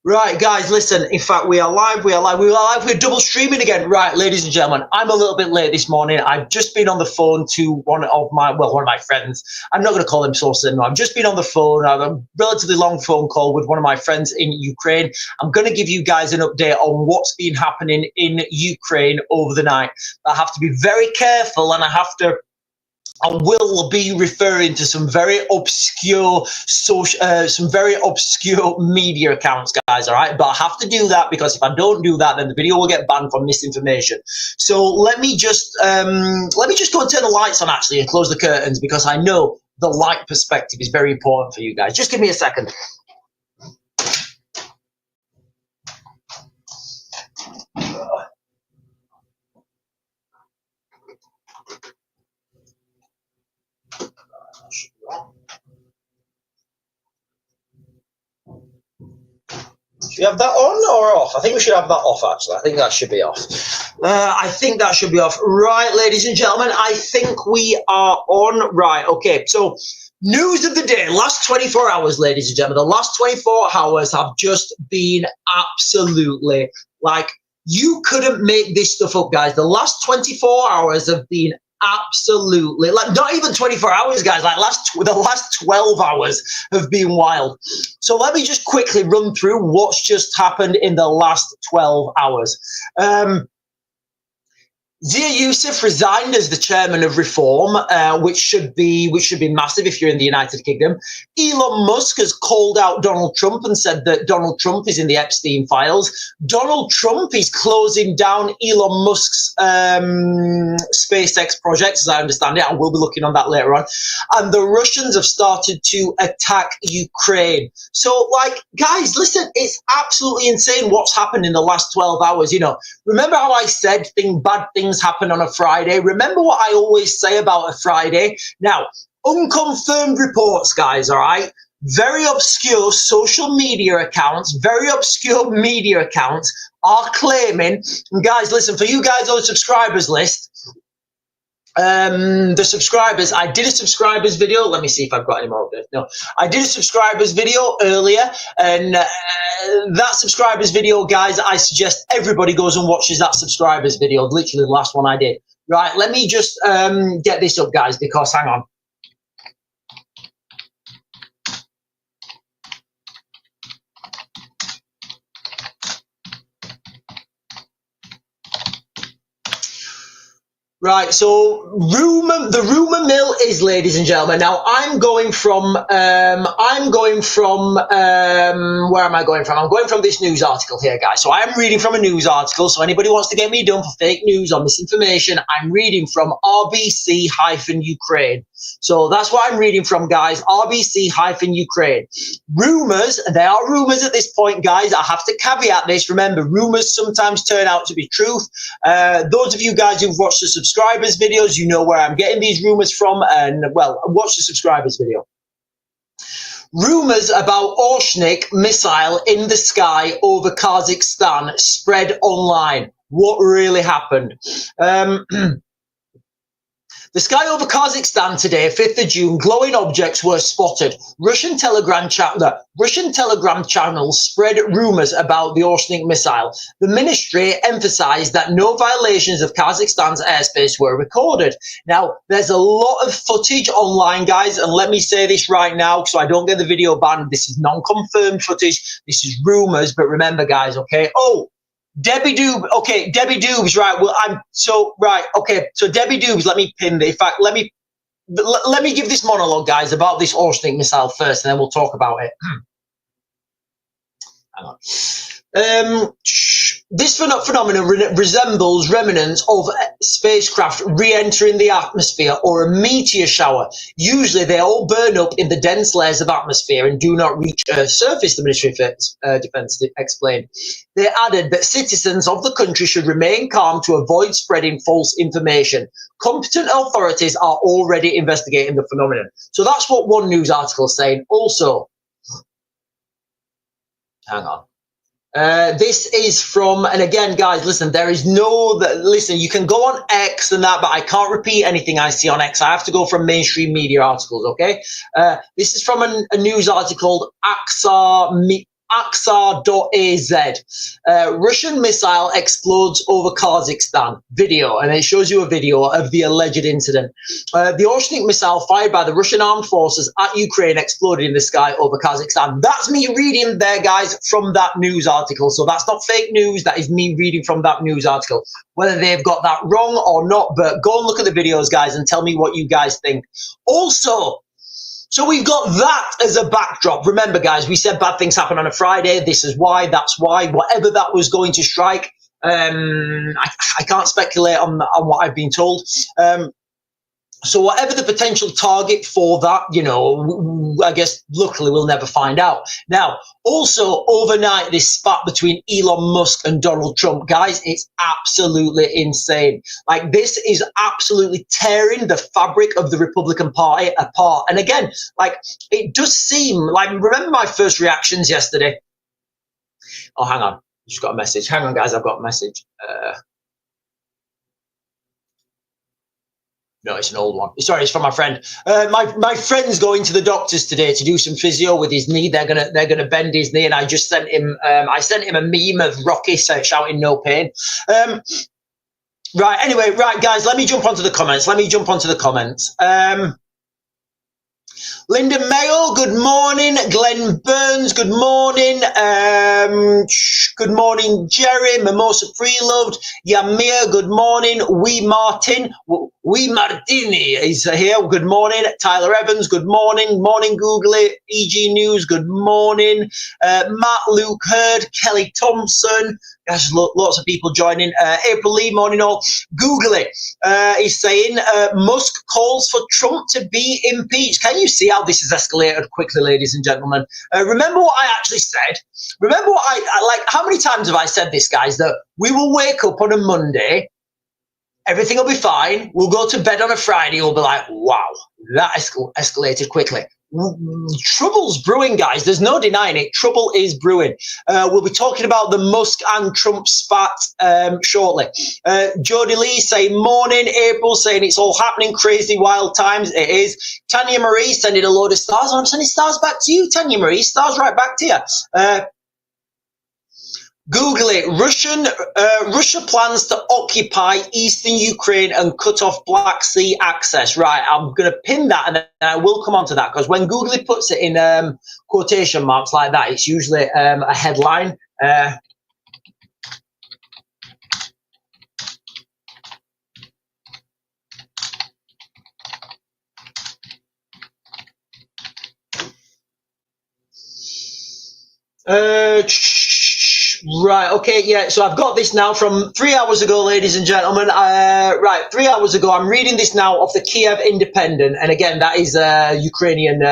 Right, guys, listen, in fact, we are live, we're double streaming again. Right, ladies and gentlemen, I'm a little bit late this morning. I've just been on the phone to one of my friends. I'm not going to call him source anymore. I've just been on the phone. I have a relatively long phone call with one of my friends in Ukraine. I'm going to give you guys an update on what's been happening in Ukraine over the night. I have to be very careful, and I will be referring to some very obscure some very obscure media accounts, guys. All right, but I have to do that because if I don't do that, then the video will get banned for misinformation. So let me just go and turn the lights on actually and close the curtains because I know the light perspective is very important for you guys. Just give me a second. Should we have that on or off? I think we should have that off, actually. I think that should be off. I think that should be off. Right, ladies and gentlemen, I think we are on. Right, okay. So, news of the day, last 24 hours, ladies and gentlemen. The last 24 hours have just been absolutely, like, you couldn't make this stuff up, guys. The last 24 hours have been absolutely, like, not even 24 hours, guys, like the last 12 hours have been wild. So let me just quickly run through what's just happened in the last 12 hours. Zia Youssef resigned as the chairman of Reform, which should be massive if you're in the United Kingdom. Elon Musk has called out Donald Trump and said that Donald Trump is in the Epstein files. Donald Trump is closing down Elon Musk's SpaceX project, as I understand it. I will be looking on that later on. And the Russians have started to attack Ukraine. So, like, guys, listen, it's absolutely insane what's happened in the last 12 hours. You know, remember how I said bad things happen on a Friday? Remember what I always say about a Friday? Now, unconfirmed reports, guys, all right? Very obscure social media accounts, are claiming, and guys, listen, for you guys on the subscribers list, the subscribers, I did a subscribers video. Let me see if I've got any more of this. No, I did a subscribers video earlier, and that subscribers video, guys, I suggest everybody goes and watches that subscribers video, literally the last one I did. Right, let me just get this up, guys, because hang on. Right, so the rumor mill is, ladies and gentlemen. Now I'm going from where am I going from? I'm going from this news article here, guys. So I'm reading from a news article. So anybody wants to get me done for fake news or misinformation, I'm reading from RBC-Ukraine. So that's what I'm reading from, guys. RBC-Ukraine. Rumors, they are rumors at this point, guys. I have to caveat this. Remember, rumors sometimes turn out to be truth. Those of you guys who've watched the subscribers videos, you know where I'm getting these rumors from, and well, watch the subscribers video. Rumors about Orshnik missile in the sky over Kazakhstan spread online. What really happened? The sky over Kazakhstan today, 5th of June, glowing objects were spotted. Russian Telegram channels spread rumors about the Orshnik missile. The ministry emphasized that no violations of Kazakhstan's airspace were recorded. Now, there's a lot of footage online, guys, and let me say this right now so I don't get the video banned. This is non-confirmed footage. This is rumors, but remember, guys, okay? Oh, Debbie Doob, okay, Debbie Doobs, right, well, so Debbie Doobs, let me pin this. In fact, let me give this monologue, guys, about this Orshnik missile first, and then we'll talk about it. Hang on. This phenomenon resembles remnants of spacecraft re-entering the atmosphere or a meteor shower. Usually they all burn up in the dense layers of atmosphere and do not reach Earth's surface, the Ministry of Defense explained. They added that citizens of the country should remain calm to avoid spreading false information. Competent authorities are already investigating the phenomenon. So that's what one news article is saying. Also, hang on. This is from, and again, guys, listen, listen, you can go on X and that, but I can't repeat anything I see on X. I have to go from mainstream media articles, okay? This is from a news article called Aksar Aksar.az. Russian missile explodes over Kazakhstan. Video, and it shows you a video of the alleged incident. The Oceanic missile fired by the Russian armed forces at Ukraine exploded in the sky over Kazakhstan. That's me reading there, guys, from that news article. So that's not fake news. That is me reading from that news article. Whether they've got that wrong or not, but go and look at the videos, guys, and tell me what you guys think. Also, so we've got that as a backdrop. Remember, guys, we said bad things happen on a Friday. This is why, that's why, whatever that was going to strike. I can't speculate on what I've been told. So whatever the potential target for that, you know, I guess luckily we'll never find out. Now, also overnight, this spat between Elon Musk and Donald Trump, guys, it's absolutely insane. Like, this is absolutely tearing the fabric of the Republican Party apart. And again, like, it does seem like, remember my first reactions yesterday? Oh, hang on. Just got a message. Hang on, guys. I've got a message. No, it's an old one. Sorry, it's from my friend. My friend's going to the doctors today to do some physio with his knee. They're gonna bend his knee, and I just sent him. I sent him a meme of Rocky shouting "No pain." Right. Anyway, right, guys. Let me jump onto the comments. Linda Mayo, good morning. Glenn Burns, good morning. Good morning, Jerry. Mimosa Preloved. Yamir, good morning. Wee Martini is here. Good morning. Tyler Evans, good morning. Morning, Googly. EG News, good morning. Matt, Luke Hurd, Kelly Thompson. There's lots of people joining. April Lee, morning all. Googly is saying Musk calls for Trump to be impeached. Can you see how this has escalated quickly, ladies and gentlemen? Remember what I actually said? Remember what I like, how many times have I said this, guys, that we will wake up on a Monday, everything will be fine, we'll go to bed on a Friday, we'll be like, wow, that escalated quickly. Trouble's brewing, guys. There's no denying it. Trouble is brewing. We'll be talking about the Musk and Trump spat shortly. Jodie Lee saying morning. April saying it's all happening. Crazy wild times. It is. Tanya Marie sending a load of stars. I'm sending stars back to you, Tanya Marie. Stars right back to you. Google it. Russia plans to occupy eastern Ukraine and cut off Black Sea access. Right, I'm going to pin that, and then I will come on to that, because when Google puts it in quotation marks like that, it's usually a headline. Right, okay, yeah, so I've got this now from 3 hours ago, ladies and gentlemen. Right, 3 hours ago, I'm reading this now off the Kiev Independent, and again, that is Ukrainian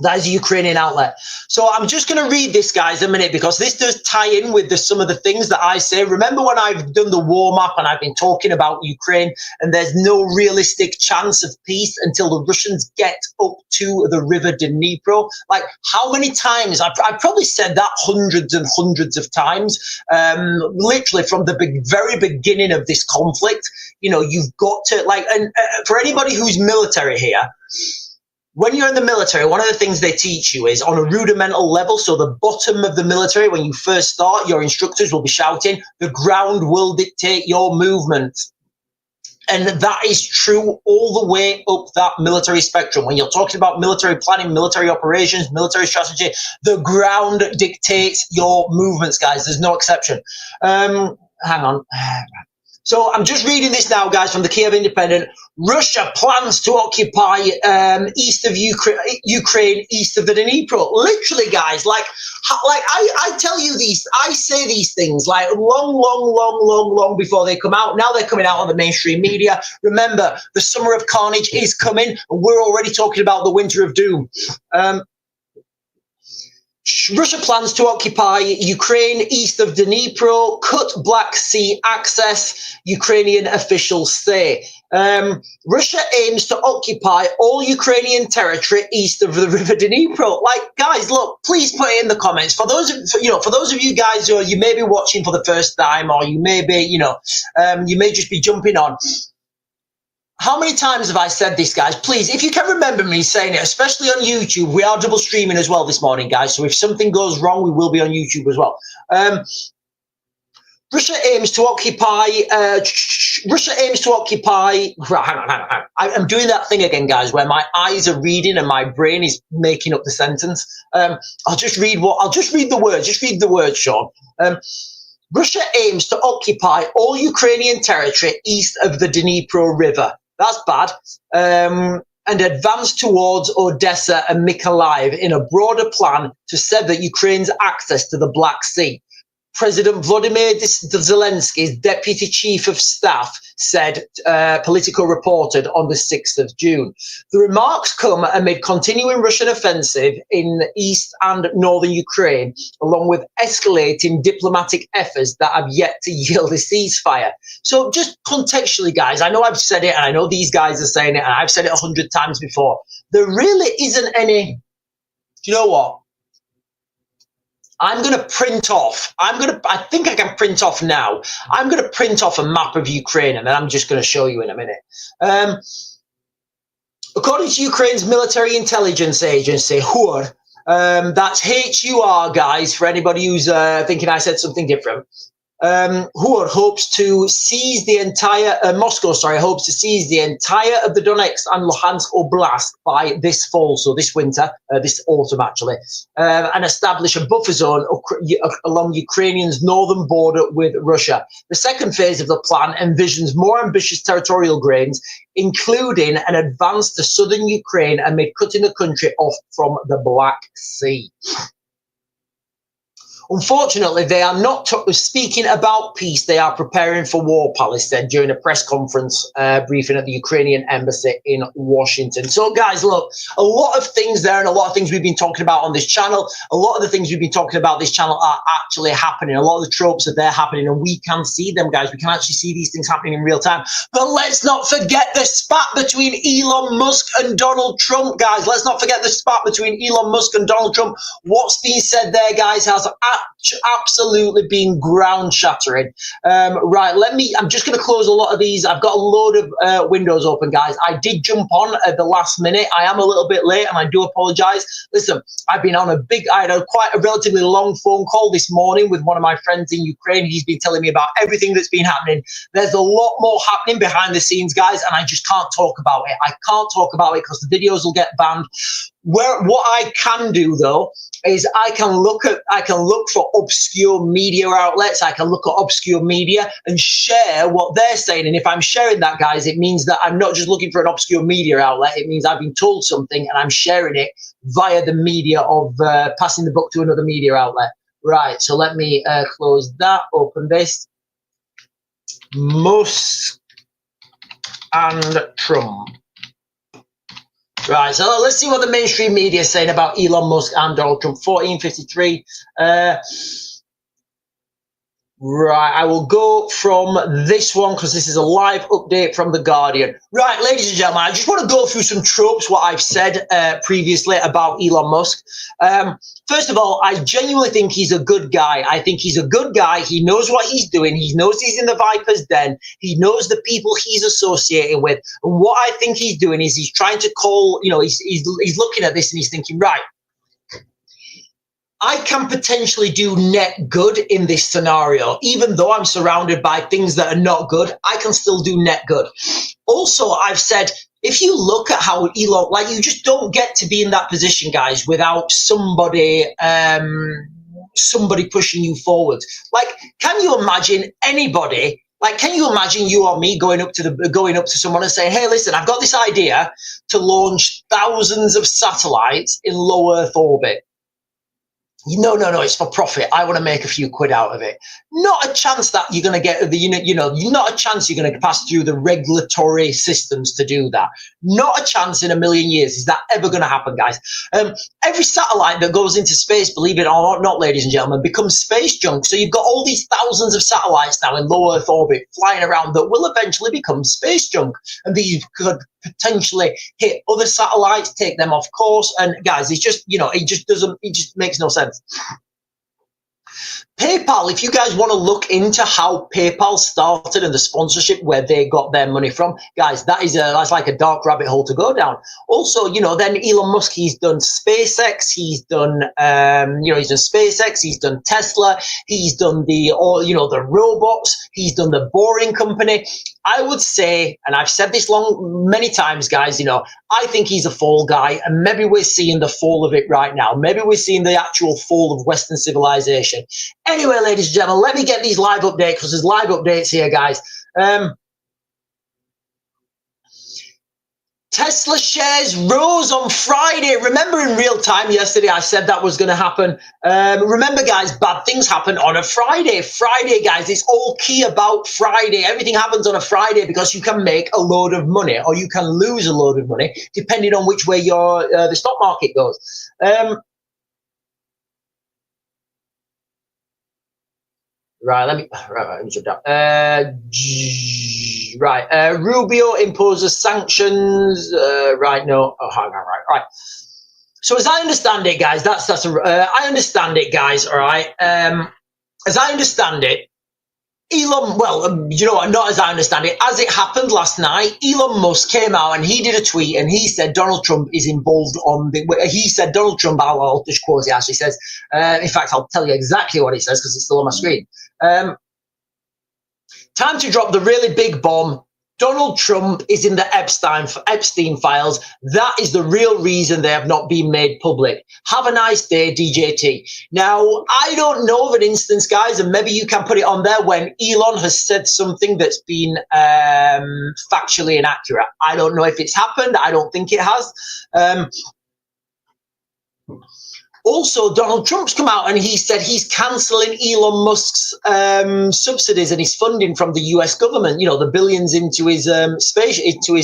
That is a Ukrainian outlet. So I'm just going to read this, guys, a minute, because this does tie in with some of the things that I say. Remember when I've done the warm up and I've been talking about Ukraine, and there's no realistic chance of peace until the Russians get up to the river Dnipro? Like, how many times? I've probably said that hundreds and hundreds of times, literally from the very beginning of this conflict. You know, you've got to, like, and for anybody who's military here, when you're in the military, one of the things they teach you is on a rudimental level. So the bottom of the military, when you first start, your instructors will be shouting, the ground will dictate your movement. And that is true all the way up that military spectrum. When you're talking about military planning, military operations, military strategy, the ground dictates your movements, guys. There's no exception. Hang on. So I'm just reading this now, guys, from the Kiev Independent. Russia plans to occupy east of Ukraine, east of the Dnipro. Literally, guys, like I tell you these, I say these things like long before they come out. Now they're coming out on the mainstream media. Remember, the summer of carnage is coming, and we're already talking about the winter of doom. Russia plans to occupy Ukraine east of Dnipro, cut Black Sea access, Ukrainian officials say. Russia aims to occupy all Ukrainian territory east of the river Dnipro. Like, guys, look, please put it in the comments. For those of you guys who you may be watching for the first time, or you may be, you may just be jumping on. How many times have I said this, guys? Please, if you can remember me saying it, especially on YouTube, we are double streaming as well this morning, guys. So if something goes wrong, we will be on YouTube as well. Russia aims to occupy. Right, hang on. I'm doing that thing again, guys, where my eyes are reading and my brain is making up the sentence. I'll just read the words. Just read the words, Sean. Russia aims to occupy all Ukrainian territory east of the Dnipro River. That's bad. And advance towards Odessa and Mykolaiv in a broader plan to sever Ukraine's access to the Black Sea. President Volodymyr Zelensky's deputy chief of staff said, Politico reported on the 6th of June. The remarks come amid continuing Russian offensive in east and northern Ukraine, along with escalating diplomatic efforts that have yet to yield a ceasefire. So just contextually, guys, I know I've said it, and I know these guys are saying it, and I've said it 100 times before. There really isn't any, do you know what? I'm going to print off. I think I can print off now. I'm going to print off a map of Ukraine, and then I'm just going to show you in a minute. According to Ukraine's military intelligence agency, HUR, that's HUR, guys, for anybody who's thinking I said something different. HUR hopes to seize the entire, hopes to seize the entire of the Donetsk and Luhansk Oblast by this fall, so this winter, this autumn actually, and establish a buffer zone along Ukraine's northern border with Russia. The second phase of the plan envisions more ambitious territorial gains, including an advance to southern Ukraine amid cutting the country off from the Black Sea. Unfortunately, they are not speaking about peace. They are preparing for war, Palace said during a press conference briefing at the Ukrainian embassy in Washington. So, guys, look, a lot of things there and a lot of things we've been talking about on this channel. A lot of the things we've been talking about this channel are actually happening. A lot of the tropes are there happening, and we can see them, guys. We can actually see these things happening in real time. But let's not forget the spat between Elon Musk and Donald Trump, guys. Let's not forget the spat between Elon Musk and Donald Trump. What's being said there, guys, has absolutely been ground shattering. Right, I'm just going to close a lot of these. I've got a load of windows open, guys. I did jump on at the last minute. I am a little bit late, and I do apologize. Listen, I had quite a relatively long phone call this morning with one of my friends in Ukraine. He's been telling me about everything that's been happening. There's a lot more happening behind the scenes, guys, and I just can't talk about it. I can't talk about it because the videos will get banned. What I can do, though, is I can look for obscure media outlets. I can look at obscure media and share what they're saying. And if I'm sharing that, guys, it means that I'm not just looking for an obscure media outlet. It means I've been told something and I'm sharing it via the media of passing the book to another media outlet. Right, so let me close that, open this. Musk and Trump. Right, so let's see what the mainstream media is saying about Elon Musk and Donald Trump. 1453. Right, I will go from this one because this is a live update from The Guardian. Right, ladies and gentlemen, I just want to go through some tropes, what I've said previously about Elon Musk. First of all, I genuinely think he's a good guy. I think he's a good guy. He knows what he's doing. He knows he's in the Viper's Den. He knows the people he's associating with. And what I think he's doing is he's trying to call, he's looking at this and he's thinking, right, I can potentially do net good in this scenario. Even though I'm surrounded by things that are not good, I can still do net good. Also, I've said, if you look at how Elon, you just don't get to be in that position, guys, without somebody pushing you forward. Can you imagine anybody? Can you imagine you or me going up to someone and saying, "Hey, listen, I've got this idea to launch thousands of satellites in low Earth orbit. No, it's for profit. I want to make a few quid out of it." Not a chance that you're going to get not a chance you're going to pass through the regulatory systems to do that. Not a chance in a million years. Is that ever going to happen, guys? Every satellite that goes into space, believe it or not, ladies and gentlemen, becomes space junk. So you've got all these thousands of satellites now in low Earth orbit flying around that will eventually become space junk. And these could potentially hit other satellites, take them off course. And guys, it's just, it just makes no sense. Pay PayPal, if you guys want to look into how PayPal started and the sponsorship where they got their money from, guys, that's like a dark rabbit hole to go down. Also, then Elon Musk, he's done SpaceX, he's done SpaceX, he's done Tesla, he's done the robots, he's done the Boring Company. I would say, and I've said this many times, guys, I think he's a fall guy, and maybe we're seeing the fall of it right now. Maybe we're seeing the actual fall of Western civilization. Anyway, ladies and gentlemen, let me get these live updates, because there's live updates here, guys. Tesla shares rose on Friday. Remember, in real time yesterday, I said that was going to happen. Remember, guys, bad things happen on a Friday. Friday, guys, it's all key about Friday. Everything happens on a Friday because you can make a load of money or you can lose a load of money, depending on which way the stock market goes. Let me jump down. Rubio imposes sanctions. Right. So as I understand it, guys, I understand it, guys. All right. As I understand it, not as I understand it, as it happened last night, Elon Musk came out and he did a tweet and he said Donald Trump is involved Donald Trump, I'll just quote, he actually says, in fact, I'll tell you exactly what he says because it's still on my screen. Time to drop the really big bomb. Donald Trump is in the Epstein files. That is the real reason they have not been made public. Have a nice day, DJT. Now, I don't know of an instance, guys, and maybe you can put it on there, when Elon has said something that's been factually inaccurate. I don't know if it's happened. I don't think it has. Also, Donald Trump's come out and he said he's cancelling Elon Musk's subsidies and his funding from the US government, the billions into his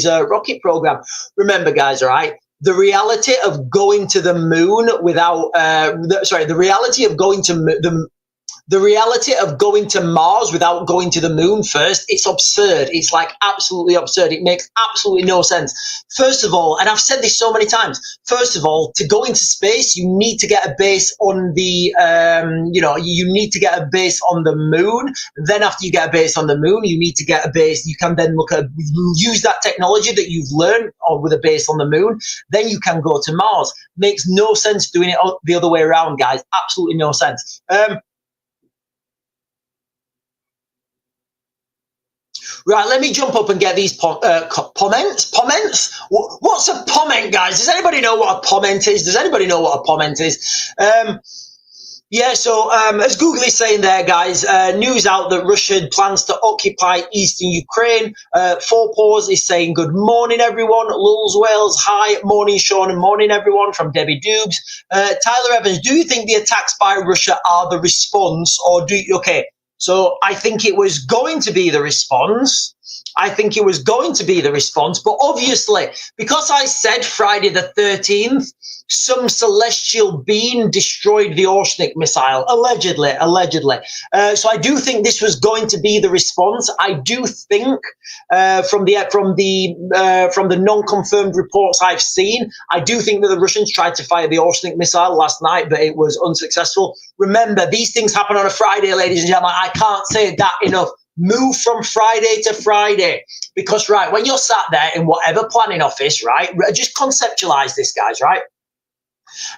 rocket program. Remember, guys, all right? The reality of going to the moon the reality of going to Mars without going to the moon first, it's absurd. It's like absolutely absurd. It makes absolutely no sense. First of all, and I've said this so many times, first of all, to go into space, you need to get a base on the, you need to get a base on the moon. Then after you get a base on the moon, you need to get a base. You can then use that technology that you've learned with a base on the moon. Then you can go to Mars. Makes no sense doing it the other way around, guys. Absolutely no sense. Right, let me jump up and get these comments. What's a comment, guys? Does anybody know what a comment is? As Google is saying there, guys, news out that Russia plans to occupy eastern Ukraine. Four Paws is saying good morning, everyone. Lulz Wales, hi, morning, Sean, and morning, everyone, from Debbie Dubes. Tyler Evans, do you think the attacks by Russia are the response, or okay? So I think it was going to be the response. But obviously, because I said Friday the 13th, some celestial being destroyed the Oceanic missile, allegedly. So I do think this was going to be the response. I do think from the non-confirmed reports I've seen, I do think that the Russians tried to fire the Oceanic missile last night, but it was unsuccessful. Remember, these things happen on a Friday, ladies and gentlemen. I can't say that enough. Move from Friday to Friday, because when you're sat there in whatever planning office, just conceptualize this, guys, right?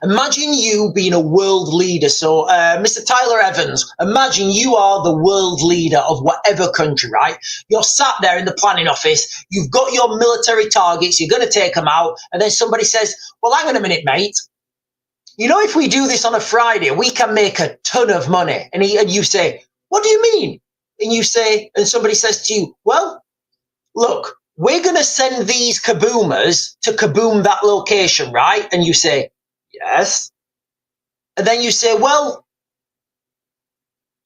Imagine you being a world leader. So, Mr. Tyler Evans, imagine you are the world leader of whatever country, right? You're sat there in the planning office. You've got your military targets. You're going to take them out. And then somebody says, well, hang on a minute, mate. If we do this on a Friday, we can make a ton of money. And you say, what do you mean? And somebody says to you, well, look, we're going to send these kaboomers to kaboom that location, right? And you say, yes. And then you say, well,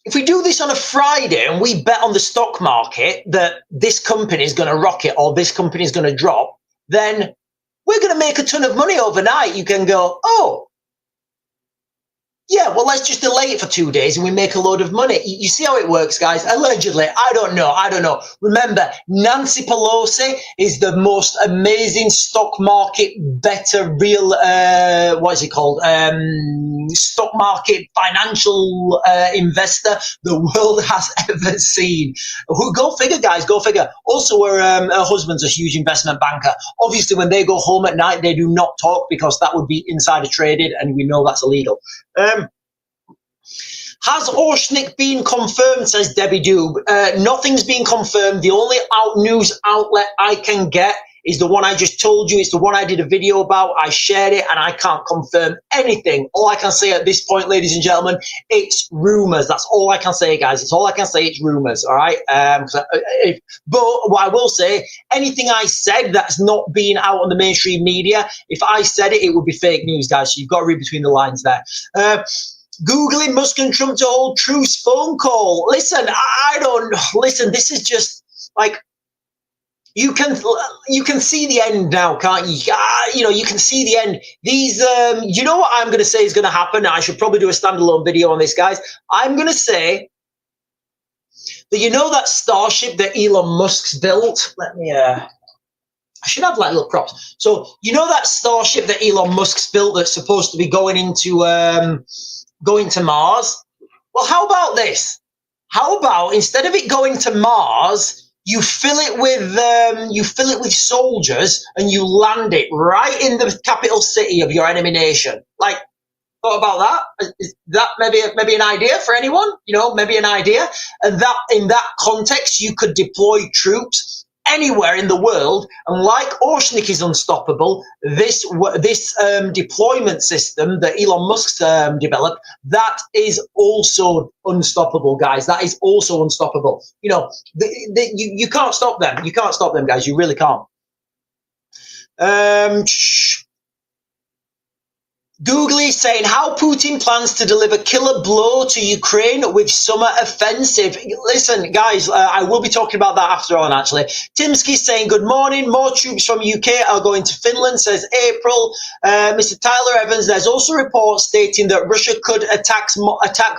if we do this on a Friday and we bet on the stock market that this company is going to rocket or this company is going to drop, then we're going to make a ton of money overnight. You can go, oh, Yeah, well, let's just delay it for 2 days and we make a load of money. You see how it works, guys? Allegedly. I don't know. I don't know. Remember, Nancy Pelosi is the most amazing stock market, better real, what is it called? Stock market financial investor the world has ever seen. Go figure, guys. Go figure. Also, her husband's a huge investment banker. Obviously, when they go home at night, they do not talk because that would be insider traded, and we know that's illegal. Has Oshnik been confirmed, says Debbie Doob? Nothing's been confirmed. The only news outlet I can get is the one I just told you. It's the one I did a video about. I shared it, and I can't confirm anything. All I can say at this point, ladies and gentlemen, it's rumors. That's all I can say, guys. It's all I can say. It's rumors, all right? But what I will say, anything I said that's not been out on the mainstream media, if I said it, it would be fake news, guys. So you've got to read between the lines there. Googling Musk and Trump to hold truce phone call. Listen, I don't listen. This is just like you can see the end now, can't you? You can see the end. These, you know what I'm going to say is going to happen. I should probably do a standalone video on this, guys. I'm going to say that that Starship that Elon Musk's built. Let me. I should have like little props. So that Starship that Elon Musk's built that's supposed to be going to Mars. Well, how about this? How about instead of it going to Mars, you fill it with soldiers and you land it right in the capital city of your enemy nation? Like, thought about that? Is that maybe an idea for anyone? Maybe an idea. And that in that context, you could deploy troops anywhere in the world, and like Oshnik is unstoppable, this deployment system that Elon Musk's developed, that is also unstoppable, guys. That is also unstoppable. You can't stop them. You can't stop them, guys. You really can't. Googly saying how Putin plans to deliver killer blow to Ukraine with summer offensive. Listen, guys, I will be talking about that after on, actually. Timsky saying good morning. More troops from UK are going to Finland, says April. Mr. Tyler Evans, there's also reports stating that Russia could attack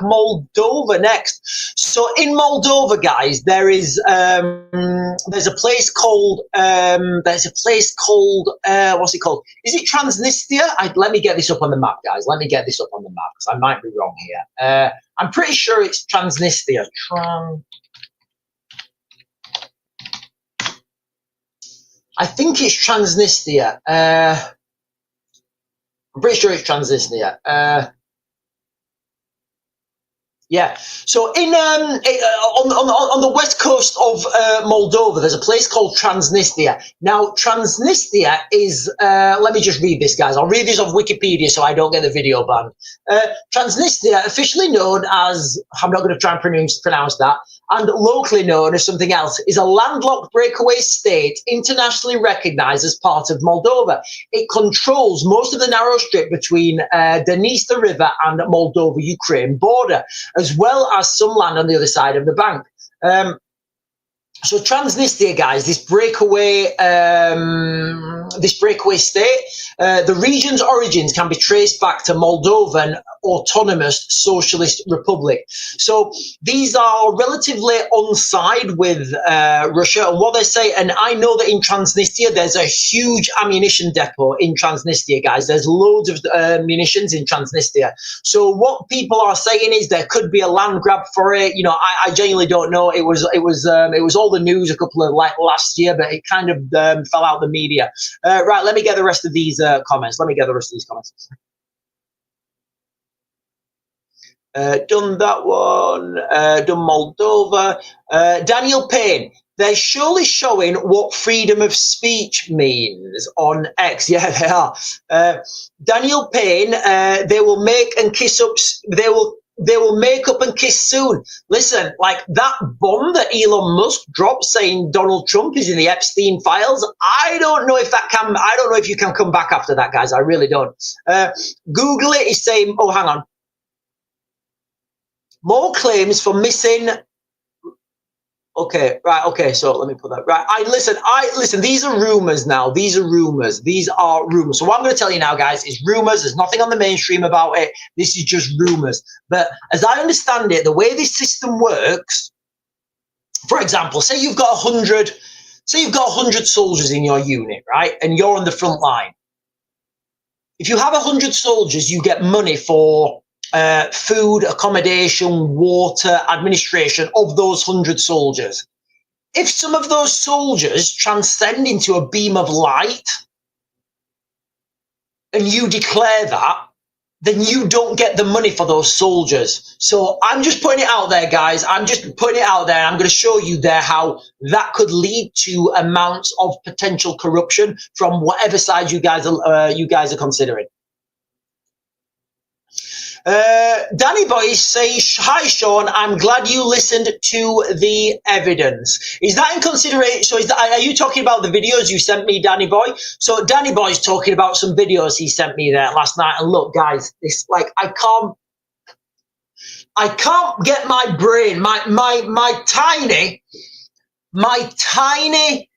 Moldova next. So in Moldova, guys, there's a place called what's it called? Is it Transnistria? Let me get this up on the map, guys. Let me get this up on the map because I might be wrong here. I'm pretty sure it's Transnistria. I think it's Transnistria. I'm pretty sure it's Transnistria. Yeah. So on the west coast of Moldova, there's a place called Transnistria. Now, Transnistria is let me just read this, guys. I'll read this off Wikipedia so I don't get the video banned. Transnistria, officially known as, I'm not going to try and pronounce that, and locally known as something else, is a landlocked breakaway state internationally recognized as part of Moldova. It controls most of the narrow strip between Dniester River and Moldova-Ukraine border, as well as some land on the other side of the bank. So Transnistria, guys, this breakaway state, the region's origins can be traced back to Moldovan Autonomous Socialist Republic. So these are relatively on side with Russia, and what they say, and I know that in Transnistria there's a huge ammunition depot in Transnistria, guys. There's loads of munitions in Transnistria. So what people are saying is there could be a land grab for it. I genuinely don't know. It was all the news a couple of last year, but it kind of fell out the media. Right, let me get the rest of these comments. Done that one. Done Moldova. Daniel Payne. They're surely showing what freedom of speech means on X. Yeah, they are. Daniel Payne. They will make and kiss up. They will make up and kiss soon. Listen, like that bomb that Elon Musk dropped saying Donald Trump is in the Epstein files. I don't know if you can come back after that, guys. I really don't. Google it is saying, oh, hang on. More claims for missing Okay, right. Okay, so let me put that right. I listen. These are rumors now. These are rumors. These are rumors. So what I'm going to tell you now, guys, is rumors. There's nothing on the mainstream about it. This is just rumors. But as I understand it, the way this system works, for example, say you've got 100, say you've got 100 soldiers in your unit, right, and you're on the front line. If you have 100 soldiers, you get money for food, accommodation, water, administration of those 100 soldiers. If some of those soldiers transcend into a beam of light and you declare that, then you don't get the money for those soldiers. So I'm just putting it out there, guys. I'm just putting it out there. And I'm going to show you there how that could lead to amounts of potential corruption from whatever side you guys are considering. Danny Boy says, hi Sean, I'm glad you listened to the evidence. Is that in consideration? So are you talking about the videos you sent me, Danny Boy? So Danny Boy's talking about some videos he sent me there last night. And look, guys, it's like I can't get my brain, my tiny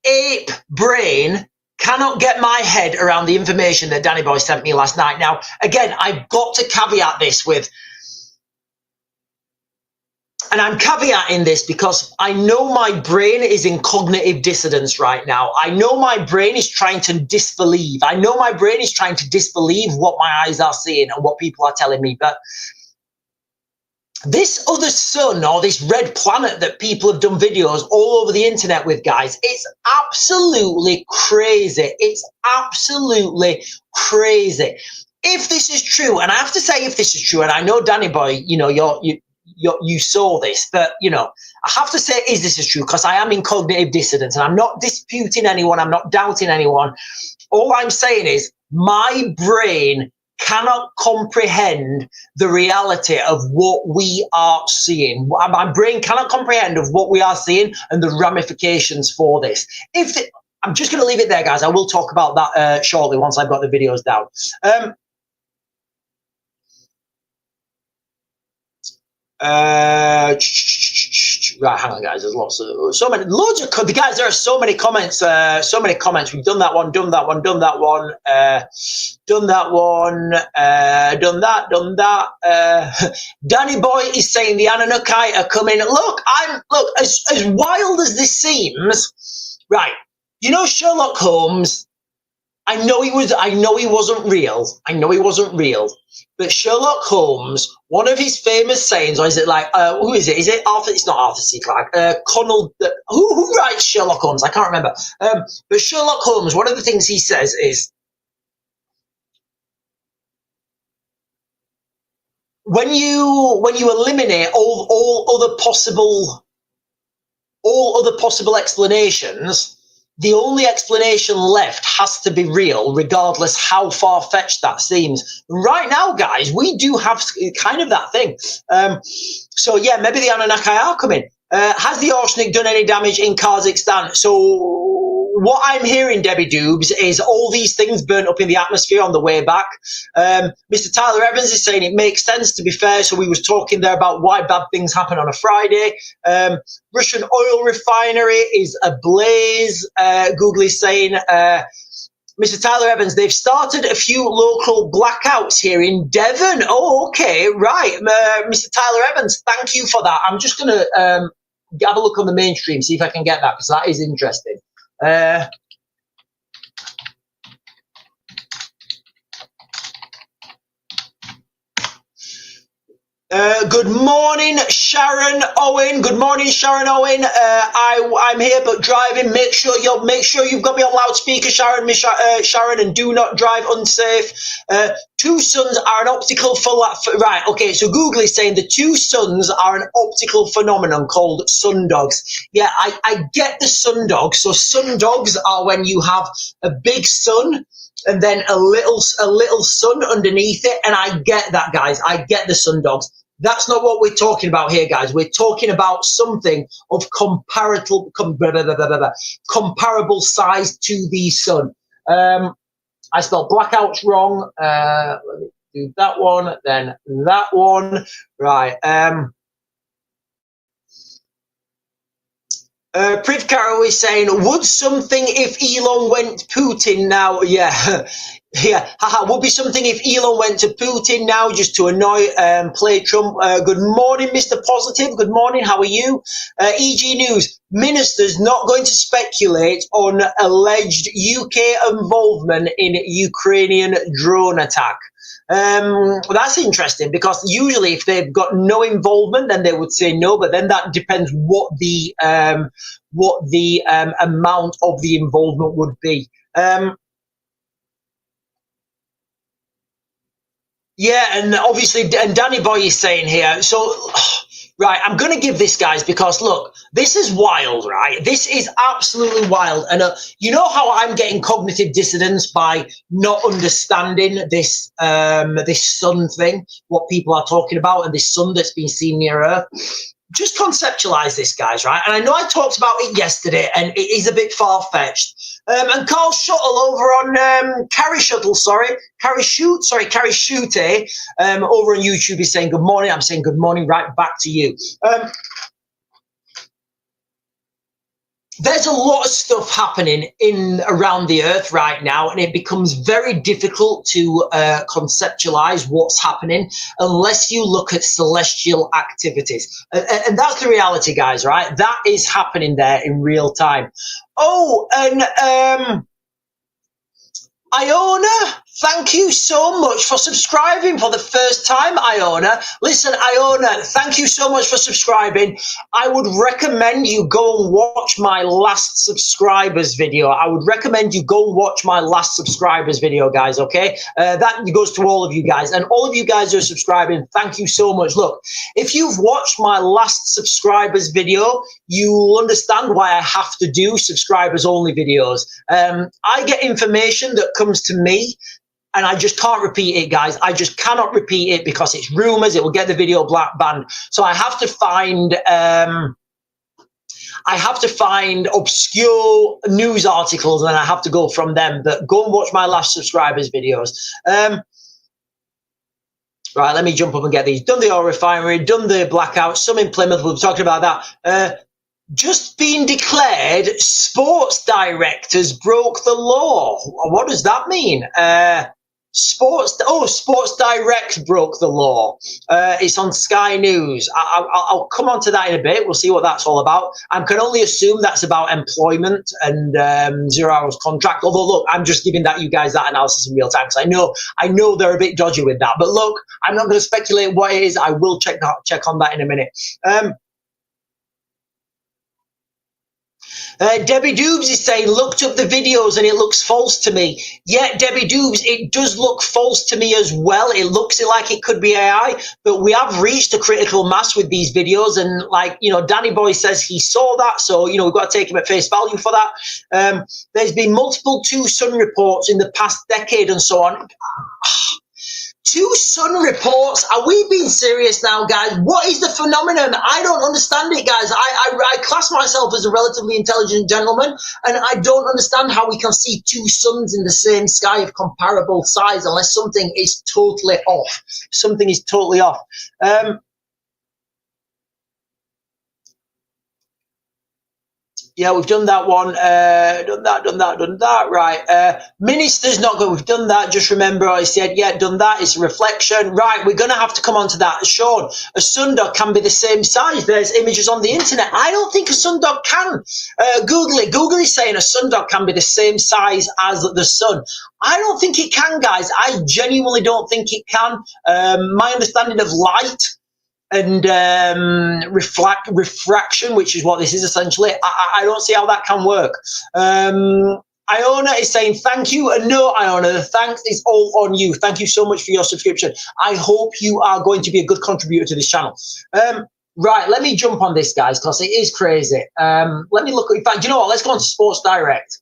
ape brain cannot get my head around the information that Danny Boy sent me last night. Now, again, I've got to caveat this with, and I'm caveating this because I know my brain is in cognitive dissonance right now. I know my brain is trying to disbelieve. I know my brain is trying to disbelieve what my eyes are seeing and what people are telling me. But this other sun or this red planet that people have done videos all over the internet with, guys, it's absolutely crazy. It's absolutely crazy. If this is true, and I have to say if this is true, and I know Danny Boy, you know, you saw this, but you know, I have to say, is this true? Because I am in cognitive dissonance and I'm not disputing anyone. I'm not doubting anyone. All I'm saying is my brain cannot comprehend the reality of what we are seeing. My brain cannot comprehend of what we are seeing and the ramifications for this. I'm just going to leave it there, guys. I will talk about that shortly once I've got the videos down. Right, hang on, guys. There's loads of the guys. There are so many comments. We've done that one, done that one, done that one, done that one, done that. Danny Boy is saying the Anunnaki are coming. Look, as wild as this seems, right? You know Sherlock Holmes. I know he wasn't real. But Sherlock Holmes, one of his famous sayings, or is it like, who is it? Is it Arthur? It's not Arthur C. Clarke. Connell, who writes Sherlock Holmes? I can't remember. But Sherlock Holmes, one of the things he says is, when you eliminate all other possible explanations, the only explanation left has to be real, regardless how far-fetched that seems. Right now, guys, we do have kind of that thing. So, yeah, maybe the Anunnaki are coming. Has the arsenic done any damage in Kazakhstan? So what I'm hearing, Debbie Doobs, is all these things burnt up in the atmosphere on the way back. Mr. Tyler Evans is saying it makes sense, to be fair. So we was talking there about why bad things happen on a Friday. Russian oil refinery is ablaze. Google is saying, Mr. Tyler Evans, they've started a few local blackouts here in Devon. Oh, okay, right. Mr. Tyler Evans, thank you for that. I'm just going to have a look on the mainstream, see if I can get that, because that is interesting. Good morning, Sharon Owen. Good morning, Sharon Owen. I'm here, but driving. Make sure you've got me on loudspeaker, Sharon, and do not drive unsafe. Two suns are an optical right. Okay, so Google is saying the two suns are an optical phenomenon called sundogs. Yeah, I get the sundogs. So sundogs are when you have a big sun and then a little sun underneath it, and I get that, guys. I get the sundogs. That's not what we're talking about here, guys. We're talking about something of comparable size to the sun. I spelled blackouts wrong. Let me do that one, then that one. Right. Priv Carroll is saying, would something if Elon went Putin now? Yeah. Yeah, haha, would be something if Elon went to Putin now just to annoy play Trump. Good morning, Mr. Positive. Good morning, how are you? EG News, ministers not going to speculate on alleged UK involvement in Ukrainian drone attack. That's interesting because usually if they've got no involvement, then they would say no, but then that depends what the amount of the involvement would be. Yeah, and obviously, and Danny Boy is saying here, so, right, I'm going to give this, guys, because, look, this is wild, right? This is absolutely wild. And you know how I'm getting cognitive dissonance by not understanding this this sun thing, what people are talking about, and this sun that's been seen near Earth? Just conceptualize this, guys, right? And I know I talked about it yesterday, and it is a bit far-fetched. And Carl Shuttle over on Carrie Shute, over on YouTube is saying good morning. I'm saying good morning, right back to you. There's a lot of stuff happening around the earth right now, and it becomes very difficult to conceptualize what's happening unless you look at celestial activities. And that's the reality, guys, right? That is happening there in real time. Oh, and Iona, thank you so much for subscribing for the first time, Iona. Listen, Iona, thank you so much for subscribing. I would recommend you go and watch my last subscribers video. I would recommend you go and watch my last subscribers video, guys, okay? That goes to all of you guys. And all of you guys who are subscribing, thank you so much. Look, if you've watched my last subscribers video, you'll understand why I have to do subscribers only videos. I get information that comes to me and I just can't repeat it, guys. I just cannot repeat it because it's rumors. It will get the video banned. So I have to find obscure news articles, and I have to go from them. But go and watch my last subscribers videos. Right, let me jump up and get these. Done the oil refinery, done the blackout, some in Plymouth. We've talked about that. Just been declared sports directors broke the law. What does that mean? Sports Direct broke the law. It's on Sky News. I'll come on to that in a bit. We'll see what that's all about. I can only assume that's about employment and 0 hours contract. Although, look, I'm just giving you guys that analysis in real time because I know they're a bit dodgy with that. But look, I'm not going to speculate what it is. I will check on that in a minute. Debbie Doobs is saying, looked up the videos and it looks false to me. Yeah, Debbie Doobs, it does look false to me as well. It looks like it could be AI, but we have reached a critical mass with these videos. And like, Danny Boy says he saw that. So, we've got to take him at face value for that. There's been multiple Two Sun reports in the past decade and so on. Two Sun reports? Are we being serious now, guys? What is the phenomenon? I don't understand it, guys. I class myself as a relatively intelligent gentleman, and I don't understand how we can see two suns in the same sky of comparable size unless something is totally off. Something is totally off. Yeah, we've done that one. Done that. Right. Minister's not good. We've done that. Just remember, I said, yeah, done that. It's a reflection. Right. We're going to have to come on to that. Sean, a sundog can be the same size. There's images on the internet. I don't think a sundog can. Google it. Google is saying a sundog can be the same size as the sun. I don't think it can, guys. I genuinely don't think it can. My understanding of light and refraction, which is what this is essentially, I don't see how that can work. Iona is saying thank you, and no, Iona, the thanks is all on you. Thank you so much for your subscription. I hope you are going to be a good contributor to this channel. Right, let me jump on this, guys, because it is crazy. Let me look. In fact, you know what? Let's go on to Sports Direct.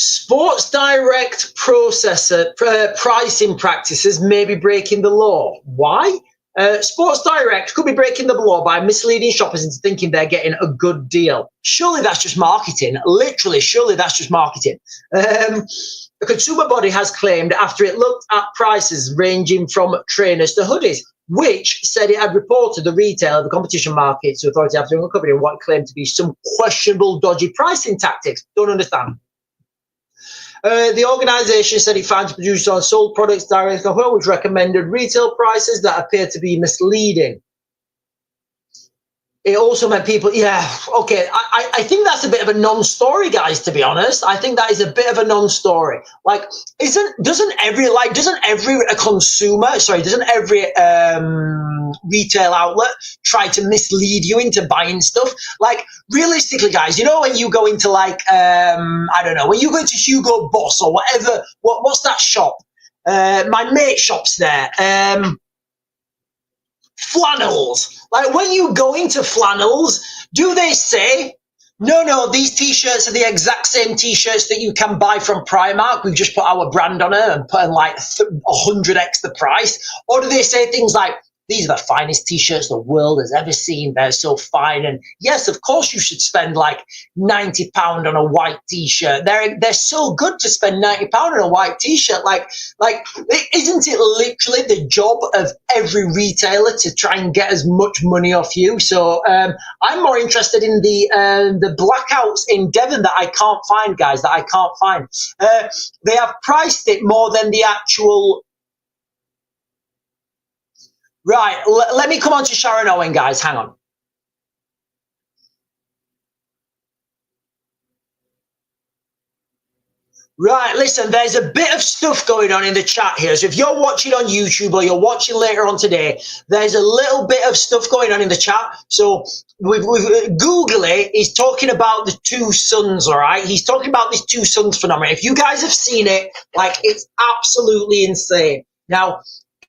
Sports Direct pricing practices may be breaking the law. Why? Sports Direct could be breaking the law by misleading shoppers into thinking they're getting a good deal. Surely that's just marketing. Literally, surely that's just marketing. The consumer body has claimed after it looked at prices ranging from trainers to hoodies, which said it had reported the retail of the competition markets to authority after uncovering what claimed to be some questionable, dodgy pricing tactics. Don't understand. The organisation said it found producers on sold products directly, which recommended retail prices that appear to be misleading. It also meant people, yeah, okay. I think that's a bit of a non-story, guys, to be honest. I think that is a bit of a non-story. Like, doesn't every retail outlet try to mislead you into buying stuff? Like, realistically, guys, you know, when you go into like, I don't know, when you go into Hugo Boss or whatever, what's that shop? My mate shops there. Flannels. Like, when you go into Flannels, do they say, no, these t-shirts are the exact same t-shirts that you can buy from Primark. We've just put our brand on it and put in like 100x the price. Or do they say things like, these are the finest t-shirts the world has ever seen. They're so fine. And yes, of course you should spend like £90 on a white t-shirt. They're so good to spend £90 on a white t-shirt. Like, isn't it literally the job of every retailer to try and get as much money off you? So I'm more interested in the blackouts in Devon that I can't find, guys, that I can't find. They have priced it more than the actual... Right, let me come on to Sharon Owen, guys. Hang on. Right, listen, there's a bit of stuff going on in the chat here. So if you're watching on YouTube or you're watching later on today, there's a little bit of stuff going on in the chat. So with Googly is talking about the two suns, all right? He's talking about this two suns phenomenon. If you guys have seen it, like, it's absolutely insane. Now,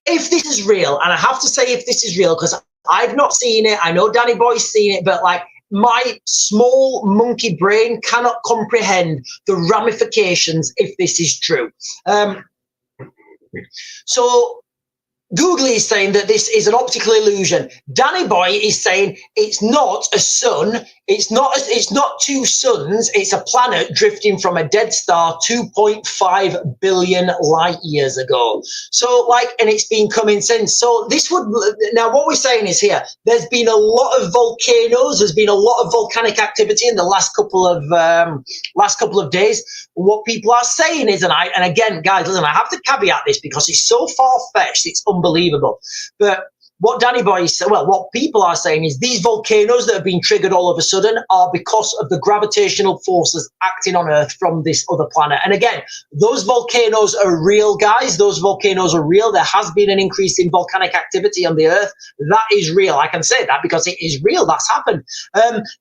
if this is real, and I have to say if this is real, because I've not seen it, I know Danny Boy's seen it, but like, my small monkey brain cannot comprehend the ramifications if this is true. So Googly is saying that this is an optical illusion. Danny Boy is saying it's not a sun. It's not two suns. It's a planet drifting from a dead star 2.5 billion light years ago. So, like, and it's been coming since. So this would, now what we're saying is here, there's been a lot of volcanoes. There's been a lot of volcanic activity in the last couple of days. What people are saying is, and again, guys, listen, I have to caveat this because it's so far-fetched, it's unbelievable. But what Danny Boy is, well, what people are saying is these volcanoes that have been triggered all of a sudden are because of the gravitational forces acting on Earth from this other planet. And again, those volcanoes are real, guys. Those volcanoes are real. There has been an increase in volcanic activity on the Earth. That is real. I can say that because it is real. That's happened.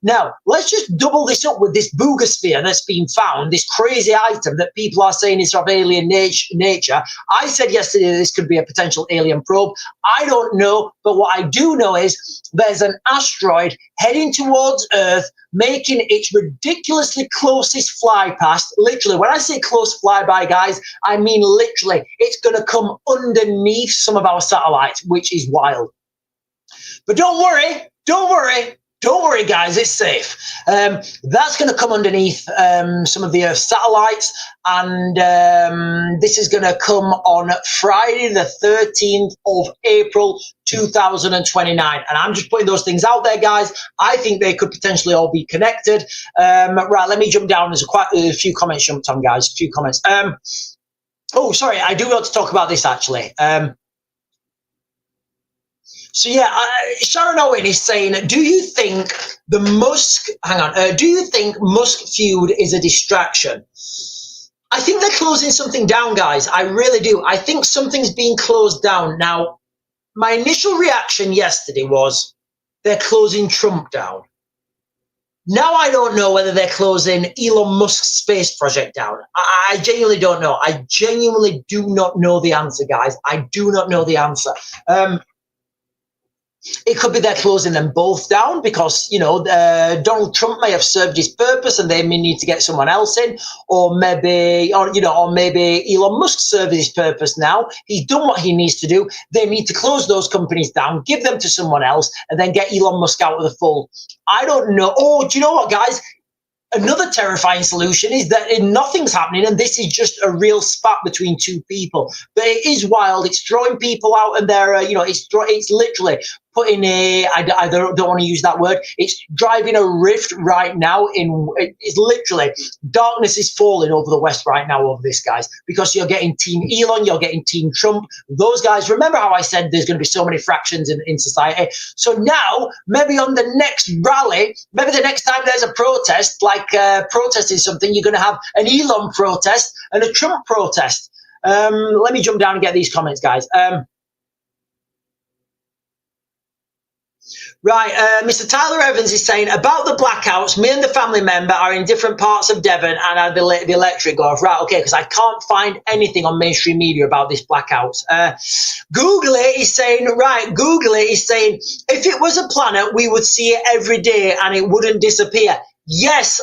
Now, let's just double this up with this boogosphere that's been found, this crazy item that people are saying is of alien nature. I said yesterday this could be a potential alien probe. I don't know. But what I do know is there's an asteroid heading towards Earth, making its ridiculously closest fly past. Literally, when I say close flyby, guys, I mean literally. It's going to come underneath some of our satellites, which is wild. But don't worry, guys, it's safe. That's going to come underneath some of the Earth satellites, and this is going to come on Friday, the 13th of April, 2029. And I'm just putting those things out there, guys. I think they could potentially all be connected. Right, let me jump down. There's quite a few comments jumped on, guys. A few comments. Oh, sorry, I do want to talk about this, actually. So yeah, Sharon Owen is saying, do you think the Musk, do you think Musk feud is a distraction? I think they're closing something down, guys. I really do. I think something's being closed down. Now, my initial reaction yesterday was they're closing Trump down. Now I don't know whether they're closing Elon Musk's space project down. I genuinely don't know. I genuinely do not know the answer, guys. I do not know the answer. It could be they're closing them both down because, Donald Trump may have served his purpose and they may need to get someone else in, or maybe Elon Musk serves his purpose now. He's done what he needs to do. They need to close those companies down, give them to someone else, and then get Elon Musk out of the fold. I don't know. Oh, do you know what, guys? Another terrifying solution is that nothing's happening and this is just a real spat between two people. But it is wild. It's throwing people out and they're, it's literally putting I don't want to use that word. It's driving a rift right now it's literally, darkness is falling over the West right now over this, guys, because you're getting Team Elon, you're getting Team Trump. Those guys, remember how I said there's going to be so many fractions in society? So now, maybe on the next rally, maybe the next time there's a protest, like protesting something, you're going to have an Elon protest and a Trump protest. Let me jump down and get these comments, guys. Right, Mr. Tyler Evans is saying, about the blackouts, me and the family member are in different parts of Devon and had the electric go off. Right, okay, because I can't find anything on mainstream media about this blackouts. Google it is saying, if it was a planet, we would see it every day and it wouldn't disappear. Yes,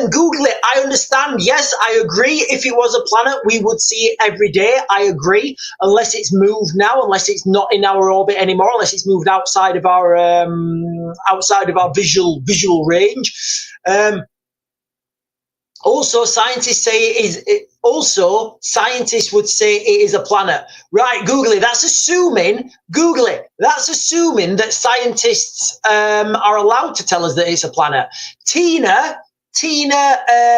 Google it. I understand. Yes, I agree. If it was a planet, we would see it every day. I agree. Unless it's moved now, unless it's not in our orbit anymore, unless it's moved outside of our visual range. Also, scientists would say it is a planet. Right, Google it. That's assuming that scientists are allowed to tell us that it's a planet. Tina,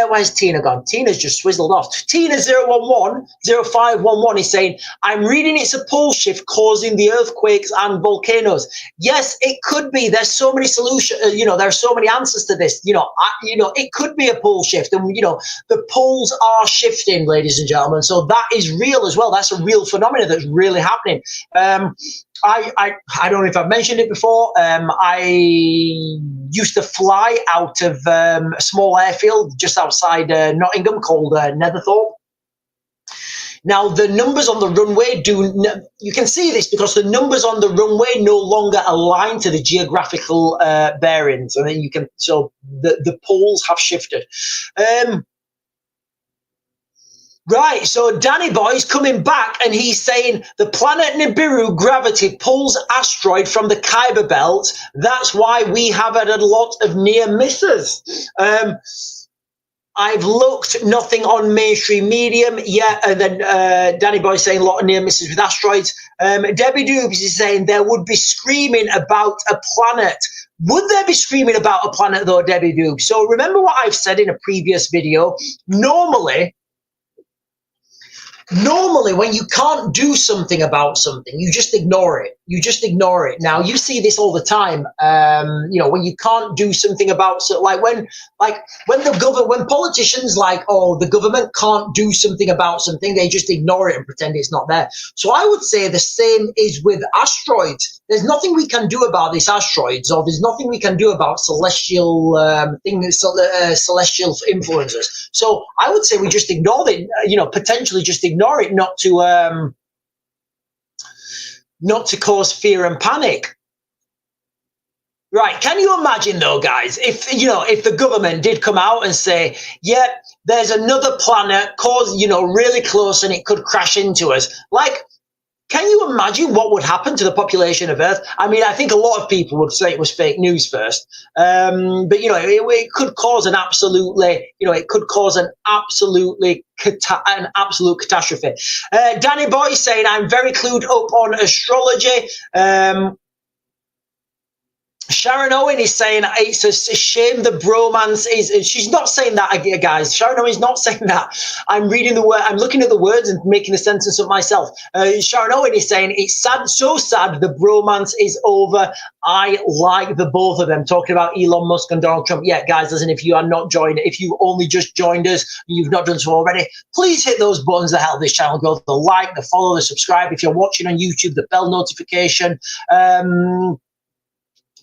where's Tina gone? Tina's just swizzled off. Tina 0110511 is saying, I'm reading it's a pole shift causing the earthquakes and volcanoes. Yes, it could be. There's so many solutions, there's so many answers to this. It could be a pole shift. And, the poles are shifting, ladies and gentlemen. So that is real as well. That's a real phenomenon that's really happening. I don't know if I've mentioned it before. I used to fly out of a small airfield just outside Nottingham called Netherthorpe. Now, the numbers on the runway you can see this because the numbers on the runway no longer align to the geographical bearings. And then the poles have shifted. Right, so Danny Boy's coming back and he's saying the planet Nibiru gravity pulls asteroid from the Kuiper belt. That's why we have had a lot of near misses. I've looked, nothing on mainstream medium yet. And then Danny Boy's saying a lot of near misses with asteroids. Debbie Doobs is saying there would be screaming about a planet. Would there be screaming about a planet though, Debbie Doobs? So remember what I've said in a previous video. Normally, when you can't do something about something, you just ignore it. Now, you see this all the time. When you can't do something about, when politicians the government can't do something about something, they just ignore it and pretend it's not there. So I would say the same is with asteroids. There's nothing we can do about these asteroids, or there's nothing we can do about celestial celestial influences. So I would say we just ignore it. Potentially just ignore it, not to cause fear and panic. Right, can you imagine though, guys, if the government did come out and say, yeah, there's another planet really close and it could crash into us. Can you imagine what would happen to the population of Earth? I mean, I think a lot of people would say it was fake news first, but it could cause an absolute catastrophe. Danny Boy saying, I'm very clued up on astrology. Sharon Owen is saying it's a shame the bromance is. She's not saying that, guys. Sharon Owen is not saying that. I'm reading the word. I'm looking at the words and making the sentence up myself. Sharon Owen is saying it's sad, so sad. The bromance is over. I like the both of them. Talking about Elon Musk and Donald Trump. Yeah, guys. Listen, if you are not joined, if you only just joined us, and you've not done so already, please hit those buttons that help this channel grow. The like, the follow, the subscribe. If you're watching on YouTube, the bell notification.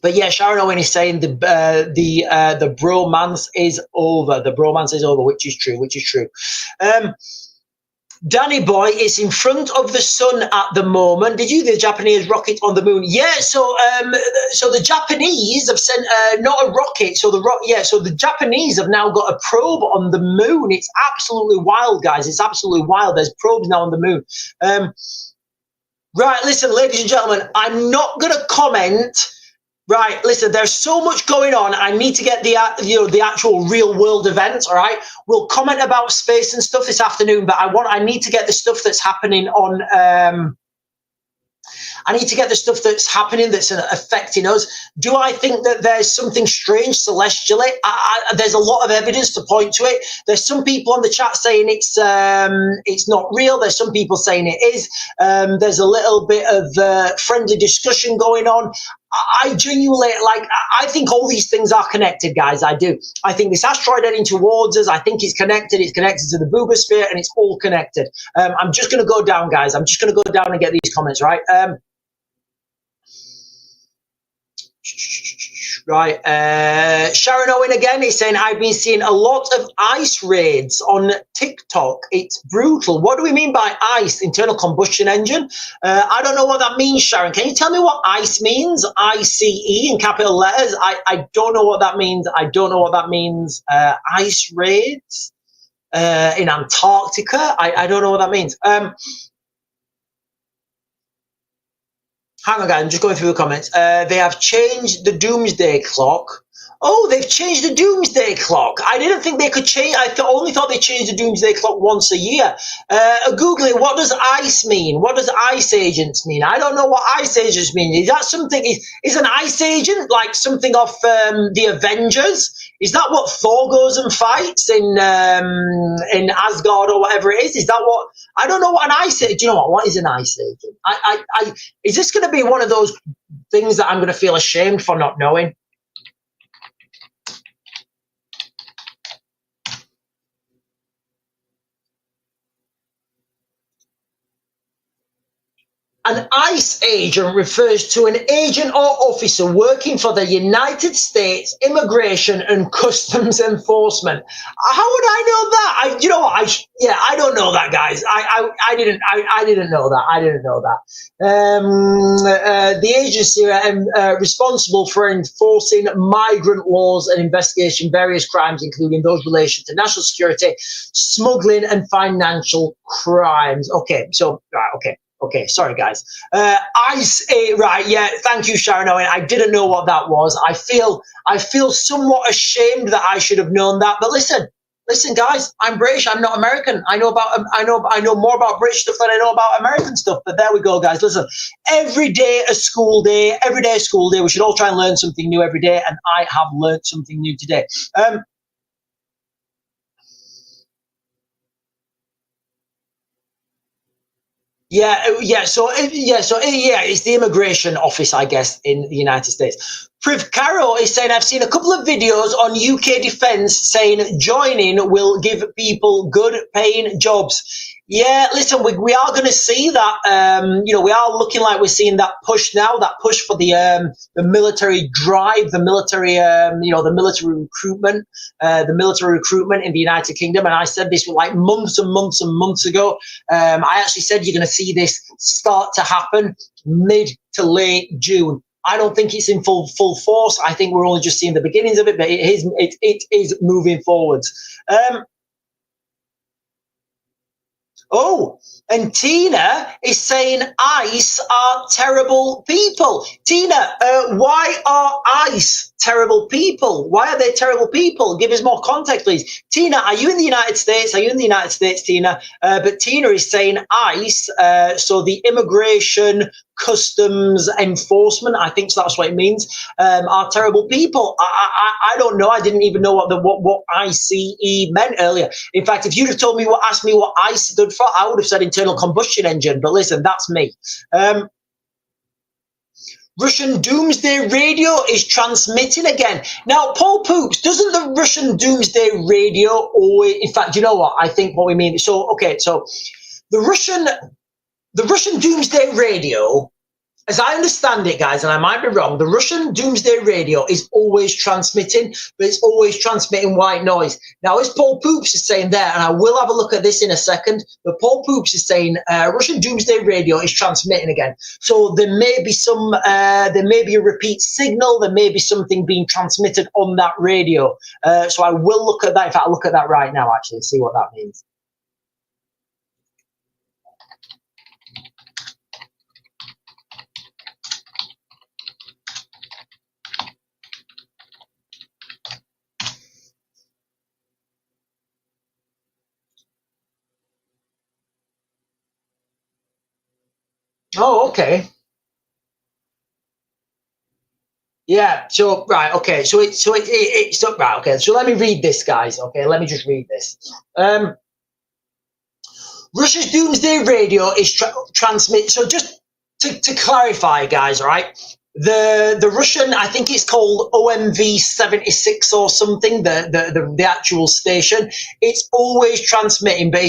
But yeah, Sharon Owen is saying the bromance is over. The bromance is over, which is true. Danny boy is in front of the sun at the moment. Did you the Japanese rocket on the moon? Yeah. So the Japanese have sent not a rocket. So the Japanese have now got a probe on the moon. It's absolutely wild, guys. It's absolutely wild. There's probes now on the moon. Right. Listen, ladies and gentlemen, I'm not going to comment. Right, listen, there's so much going on. I need to get the actual real world events, all right? We'll comment about space and stuff this afternoon, but I need to get the stuff that's happening on I need to get the stuff that's happening that's affecting us. Do I think that there's something strange celestially? There's a lot of evidence to point to it. There's some people on the chat saying it's not real. There's some people saying it is. There's a little bit of friendly discussion going on. I genuinely, I think all these things are connected, guys. I do. I think this asteroid heading towards us, I think it's connected. It's connected to the boobosphere, and it's all connected. I'm just going to go down, guys. I'm just going to go down and get these comments, right? Right, Sharon Owen again is saying, I've been seeing a lot of ICE raids on TikTok. It's brutal. What do we mean by ICE, internal combustion engine? I don't know what that means, Sharon. Can you tell me what ICE means? ICE in capital letters? I don't know what that means. I don't know what that means. ICE raids in Antarctica? I don't know what that means. Hang on, guys, I'm just going through the comments. They have changed the doomsday clock. Oh, they've changed the doomsday clock. I didn't think they could change. Only thought they changed the doomsday clock once a year. Google it. What does ICE mean? What does ICE agents mean? I don't know what ICE agents mean. Is that something? Is an ICE agent like something off the Avengers? Is that what Thor goes and fights in Asgard or whatever it is? Is that what? I don't know what an ICE agent. Do you know what? What is an ICE agent? Is this going to be one of those things that I'm going to feel ashamed for not knowing? An ICE agent refers to an agent or officer working for the United States Immigration and Customs Enforcement. How would I know that? You know what? I don't know that, guys. I didn't know that. I didn't know that. The agency responsible for enforcing migrant laws and investigating various crimes, including those related to national security, smuggling, and financial crimes. Okay, so okay. Okay, sorry guys. ICE, right? Yeah, thank you, Sharon Owen. I didn't know what that was. I feel somewhat ashamed that I should have known that. But listen, guys. I'm British. I'm not American. I know more about British stuff than I know about American stuff. But there we go, guys. Listen, every day a school day. Every day a school day. We should all try and learn something new every day. And I have learned something new today. So it's the immigration office, I guess, in the United States. Priv Caro is saying, I've seen a couple of videos on UK Defence saying joining will give people good paying jobs. Yeah, listen, we are going to see that. We are looking like we're seeing that push now, that push for the military drive, the military, the military recruitment in the United Kingdom. And I said this like months and months and months ago. I actually said you're going to see this start to happen mid to late June. I don't think it's in full force. I think we're only just seeing the beginnings of it, but it is moving forwards. Oh, and Tina is saying ICE are terrible people. Tina, why are ICE terrible people? Why are they terrible people? Give us more context, please. Tina, are you in the United States? Are you in the United States, Tina? But Tina is saying ICE, so the Immigration Customs Enforcement, I think that's what it means, are terrible people. I don't know. I didn't even know what ICE meant earlier. In fact, if you'd have asked me what ICE stood for, I would have said internal combustion engine. But listen, that's me. Russian Doomsday Radio is transmitting again. Now, Paul Poops, doesn't the Russian Doomsday Radio always, in fact, you know what? I think what we mean, so the Russian Doomsday Radio as I understand it, guys, and I might be wrong, the Russian Doomsday Radio is always transmitting, but it's always transmitting white noise. Now, as Paul Poops is saying there, and I will have a look at this in a second, but Paul Poops is saying Russian Doomsday Radio is transmitting again. So there may be a repeat signal, there may be something being transmitted on that radio. So I will look at that. In fact, I'll look at that right now, actually, see what that means. Oh, okay. Yeah. So right. Okay. It's right. Okay. So let me read this, guys. Okay. Let me just read this. Russia's Doomsday Radio is transmit. So just to clarify, guys. All right. The Russian, I think it's called OMV 76 or something. The actual station. It's always transmitting, but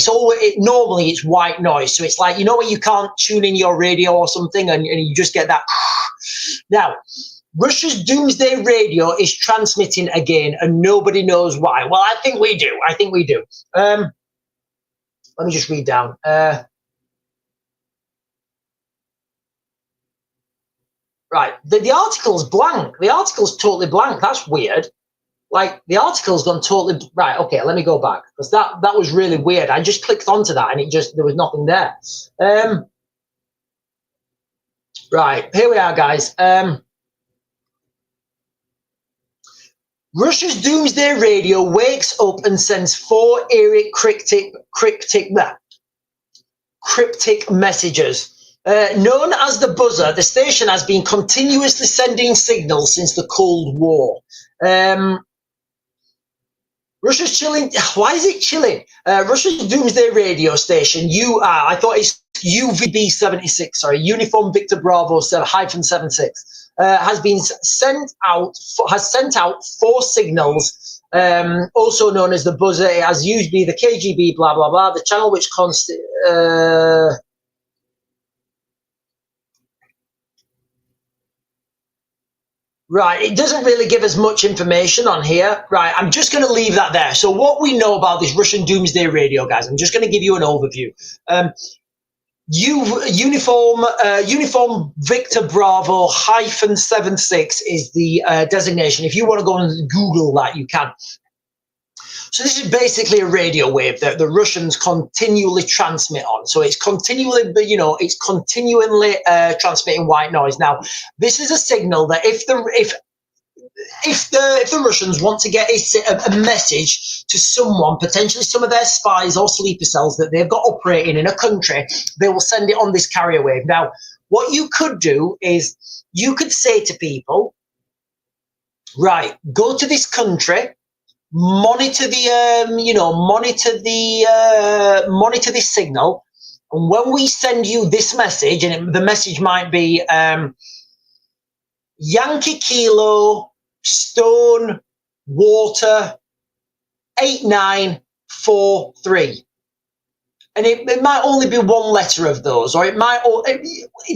normally it's white noise. So it's like, you know, when you can't tune in your radio or something, and you just get that. Now, Russia's Doomsday Radio is transmitting again, and nobody knows why. Well, I think we do. Let me just read down. Right, the article's blank. The article's totally blank. That's weird. Like, the article's gone totally right. Okay, let me go back, because that was really weird. I just clicked onto that, and there was nothing there. Right, here we are, guys. Russia's Doomsday Radio wakes up and sends 4 eerie cryptic messages. Known as the buzzer, the station has been continuously sending signals since the Cold War. Russia's chilling. Why is it chilling? Russia's Doomsday Radio station. I thought it's UVB 76. Sorry, Uniform Victor Bravo 76. Has sent out 4 signals, also known as the buzzer. It has used by the KGB, blah blah blah. The channel which Right, it doesn't really give us much information on here. Right, I'm just going to leave that there. So what we know about this Russian Doomsday Radio, guys, I'm just going to give you an overview. Uniform Victor Bravo -76 is the designation. If you want to go and Google that, you can. So this is basically a radio wave that the Russians continually transmit on. So it's continually transmitting white noise. Now, this is a signal that if the Russians want to get a message to someone, potentially some of their spies or sleeper cells that they've got operating in a country, they will send it on this carrier wave. Now, what you could do is you could say to people, right, go to this country, monitor this signal, and when we send you this message, and the message might be Yankee Kilo Stone Water 8943, and it might only be one letter of those, or it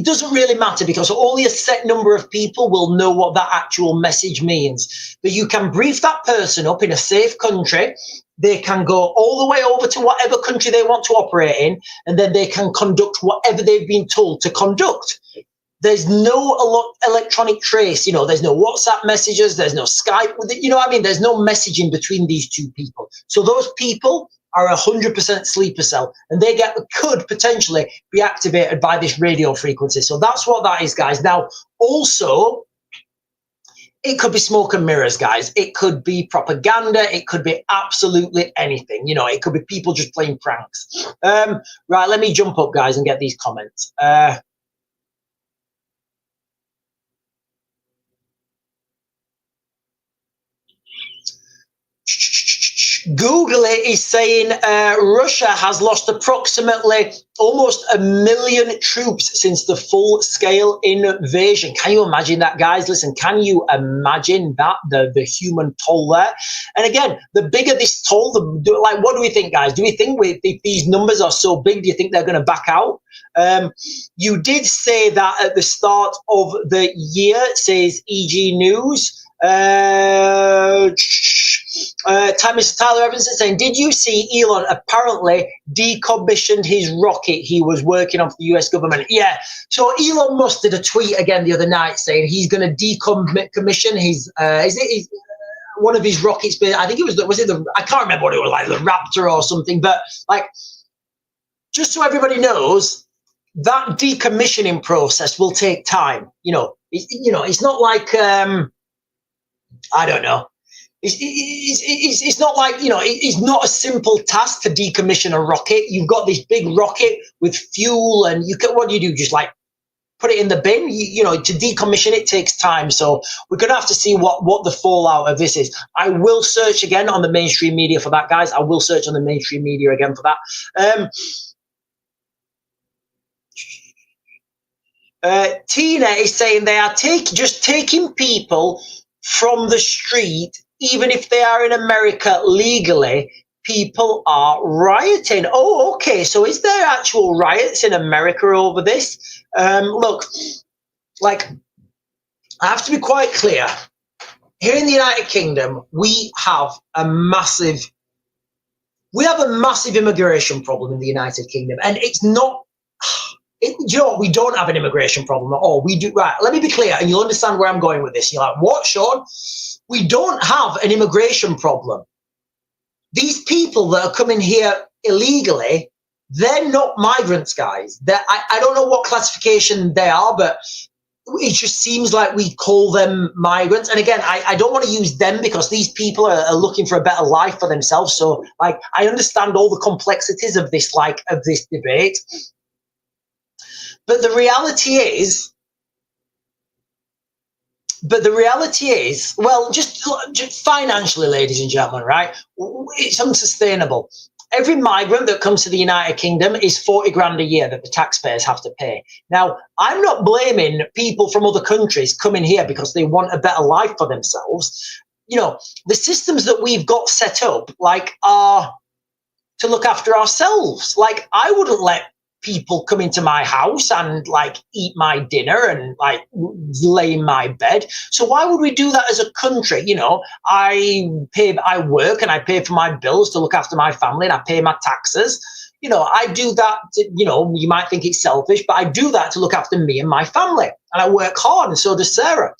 doesn't really matter, because only a set number of people will know what that actual message means. But you can brief that person up in a safe country. They can go all the way over to whatever country they want to operate in, and then they can conduct whatever they've been told to conduct. There's no electronic trace, there's no WhatsApp messages, there's no Skype, there's no messaging between these two people. So those people are 100% sleeper cell, and they could potentially be activated by this radio frequency. So that's what that is, guys. Now, also, it could be smoke and mirrors, guys. It could be propaganda. It could be absolutely anything. It could be people just playing pranks. Right, let me jump up, guys, and get these comments. Google it is saying Russia has lost approximately almost 1 million troops since the full-scale invasion. Can you imagine that, guys? Listen, can you imagine that, the human toll there? And again, the bigger this toll, like, what do we think, guys? Do we think if these numbers are so big, do you think they're going to back out? You did say that at the start of the year, says EG News. Mr. Tyler Evanson saying, did you see Elon apparently decommissioned his rocket he was working on for the US government? Yeah. So Elon Musk did a tweet again the other night saying he's going to decommission his, one of his rockets. I think it was I can't remember what it was, like the Raptor or something. But like, just so everybody knows, that decommissioning process will take time. It's not like, I don't know. It's not like, it's not a simple task to decommission a rocket. You've got this big rocket with fuel, and what do you do? Just like put it in the bin? To decommission it takes time. So we're going to have to see what the fallout of this is. I will search again on the mainstream media for that, guys. I will search on the mainstream media again for that. Tina is saying they are just taking people from the street. Even if they are in America legally, people are rioting. Oh, okay. So is there actual riots in America over this? Look, like, I have to be quite clear. Here in the United Kingdom, we have a massive immigration problem in the United Kingdom. And it's not, we don't have an immigration problem at all. We do. Right, let me be clear, and you'll understand where I'm going with this. You're like, what, Sean? We don't have an immigration problem. These people that are coming here illegally, they're not migrants, guys. I don't know what classification they are, but it just seems like we call them migrants. And again, I don't want to use them because these people are looking for a better life for themselves. So, like, I understand all the complexities of this, of this debate. But the reality is, well, just financially, ladies and gentlemen, right? It's unsustainable. Every migrant that comes to the United Kingdom is 40 grand a year that the taxpayers have to pay. Now, I'm not blaming people from other countries coming here because they want a better life for themselves. The systems that we've got set up, are to look after ourselves. Like, I wouldn't let people come into my house and eat my dinner and lay in my bed. So why would we do that as a country? I work and I pay for my bills to look after my family, and I pay my taxes. I do that you might think it's selfish, but I do that to look after me and my family, and I work hard, and so does Sarah.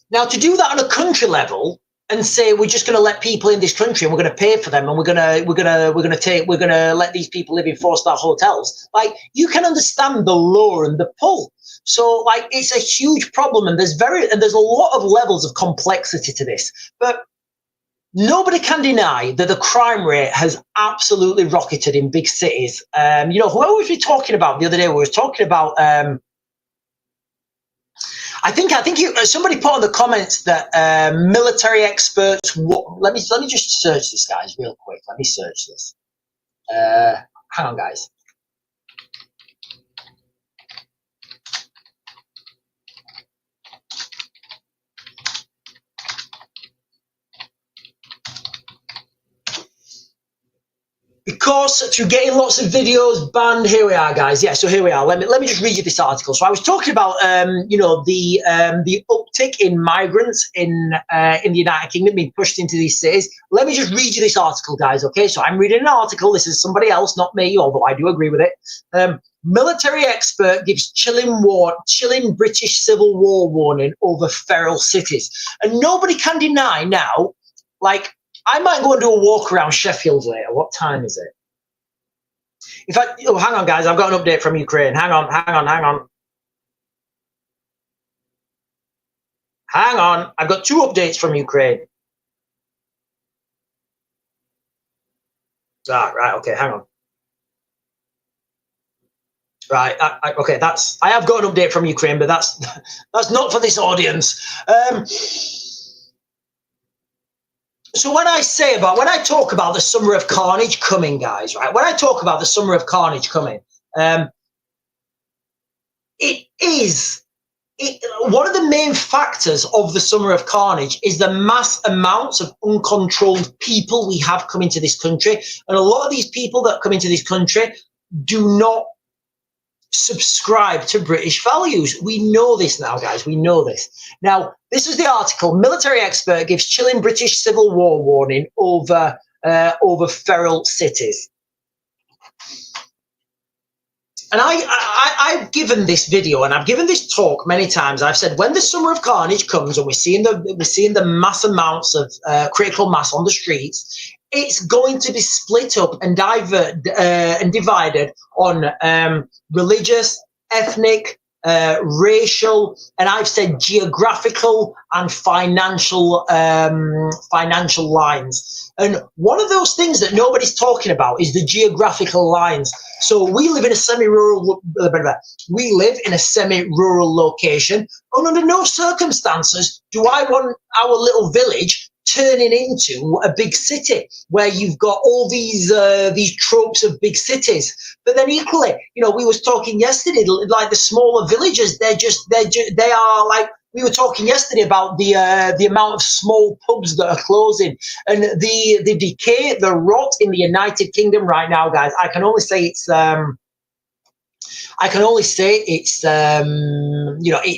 Now, to do that on a country level and say we're just going to let people in this country and we're going to pay for them, and we're going to let these people live in 4-star hotels, you can understand the lure and the pull. So it's a huge problem, and there's a lot of levels of complexity to this. But nobody can deny that the crime rate has absolutely rocketed in big cities. Who was we talking about the other day? We were talking about I think somebody put on the comments that military experts. Let me just search this, guys, real quick. Let me search this. Hang on, guys. Because through getting lots of videos banned, here we are, guys. Yeah, so here we are. Let me just read you this article. So I was talking about the uptick in migrants in the United Kingdom being pushed into these cities. Let me just read you this article, guys. Okay, so I'm reading an article. This is somebody else, not me, although I do agree with it. Military expert gives chilling British Civil War warning over feral cities, and nobody can deny now, I might go and do a walk around Sheffield later. What time is it? In fact, hang on, guys. I've got an update from Ukraine. Hang on. I've got 2 updates from Ukraine. Right. Okay, hang on. Right. Okay, I have got an update from Ukraine, but that's not for this audience. So when I talk about the summer of carnage coming, guys, right? When I talk about the summer of carnage coming, it is one of the main factors of the summer of carnage is the mass amounts of uncontrolled people we have come into this country. And a lot of these people that come into this country do not subscribe to British values. We know this now, guys. We know this. Now, this is the article. Military expert gives chilling British Civil War warning over feral cities. And I've given this video and I've given this talk many times. I've said when the summer of carnage comes and we're seeing the mass amounts of critical mass on the streets, it's going to be split up and divided on religious, ethnic, racial, and I've said geographical and financial lines. And one of those things that nobody's talking about is the geographical lines. So we live in a semi-rural location, and under no circumstances do I want our little village turning into a big city where you've got all these tropes of big cities. But then equally, you know, we was talking yesterday, like the smaller villages, they are like, we were talking yesterday about the amount of small pubs that are closing and the decay, the rot in the United Kingdom right now, guys. I can only say it's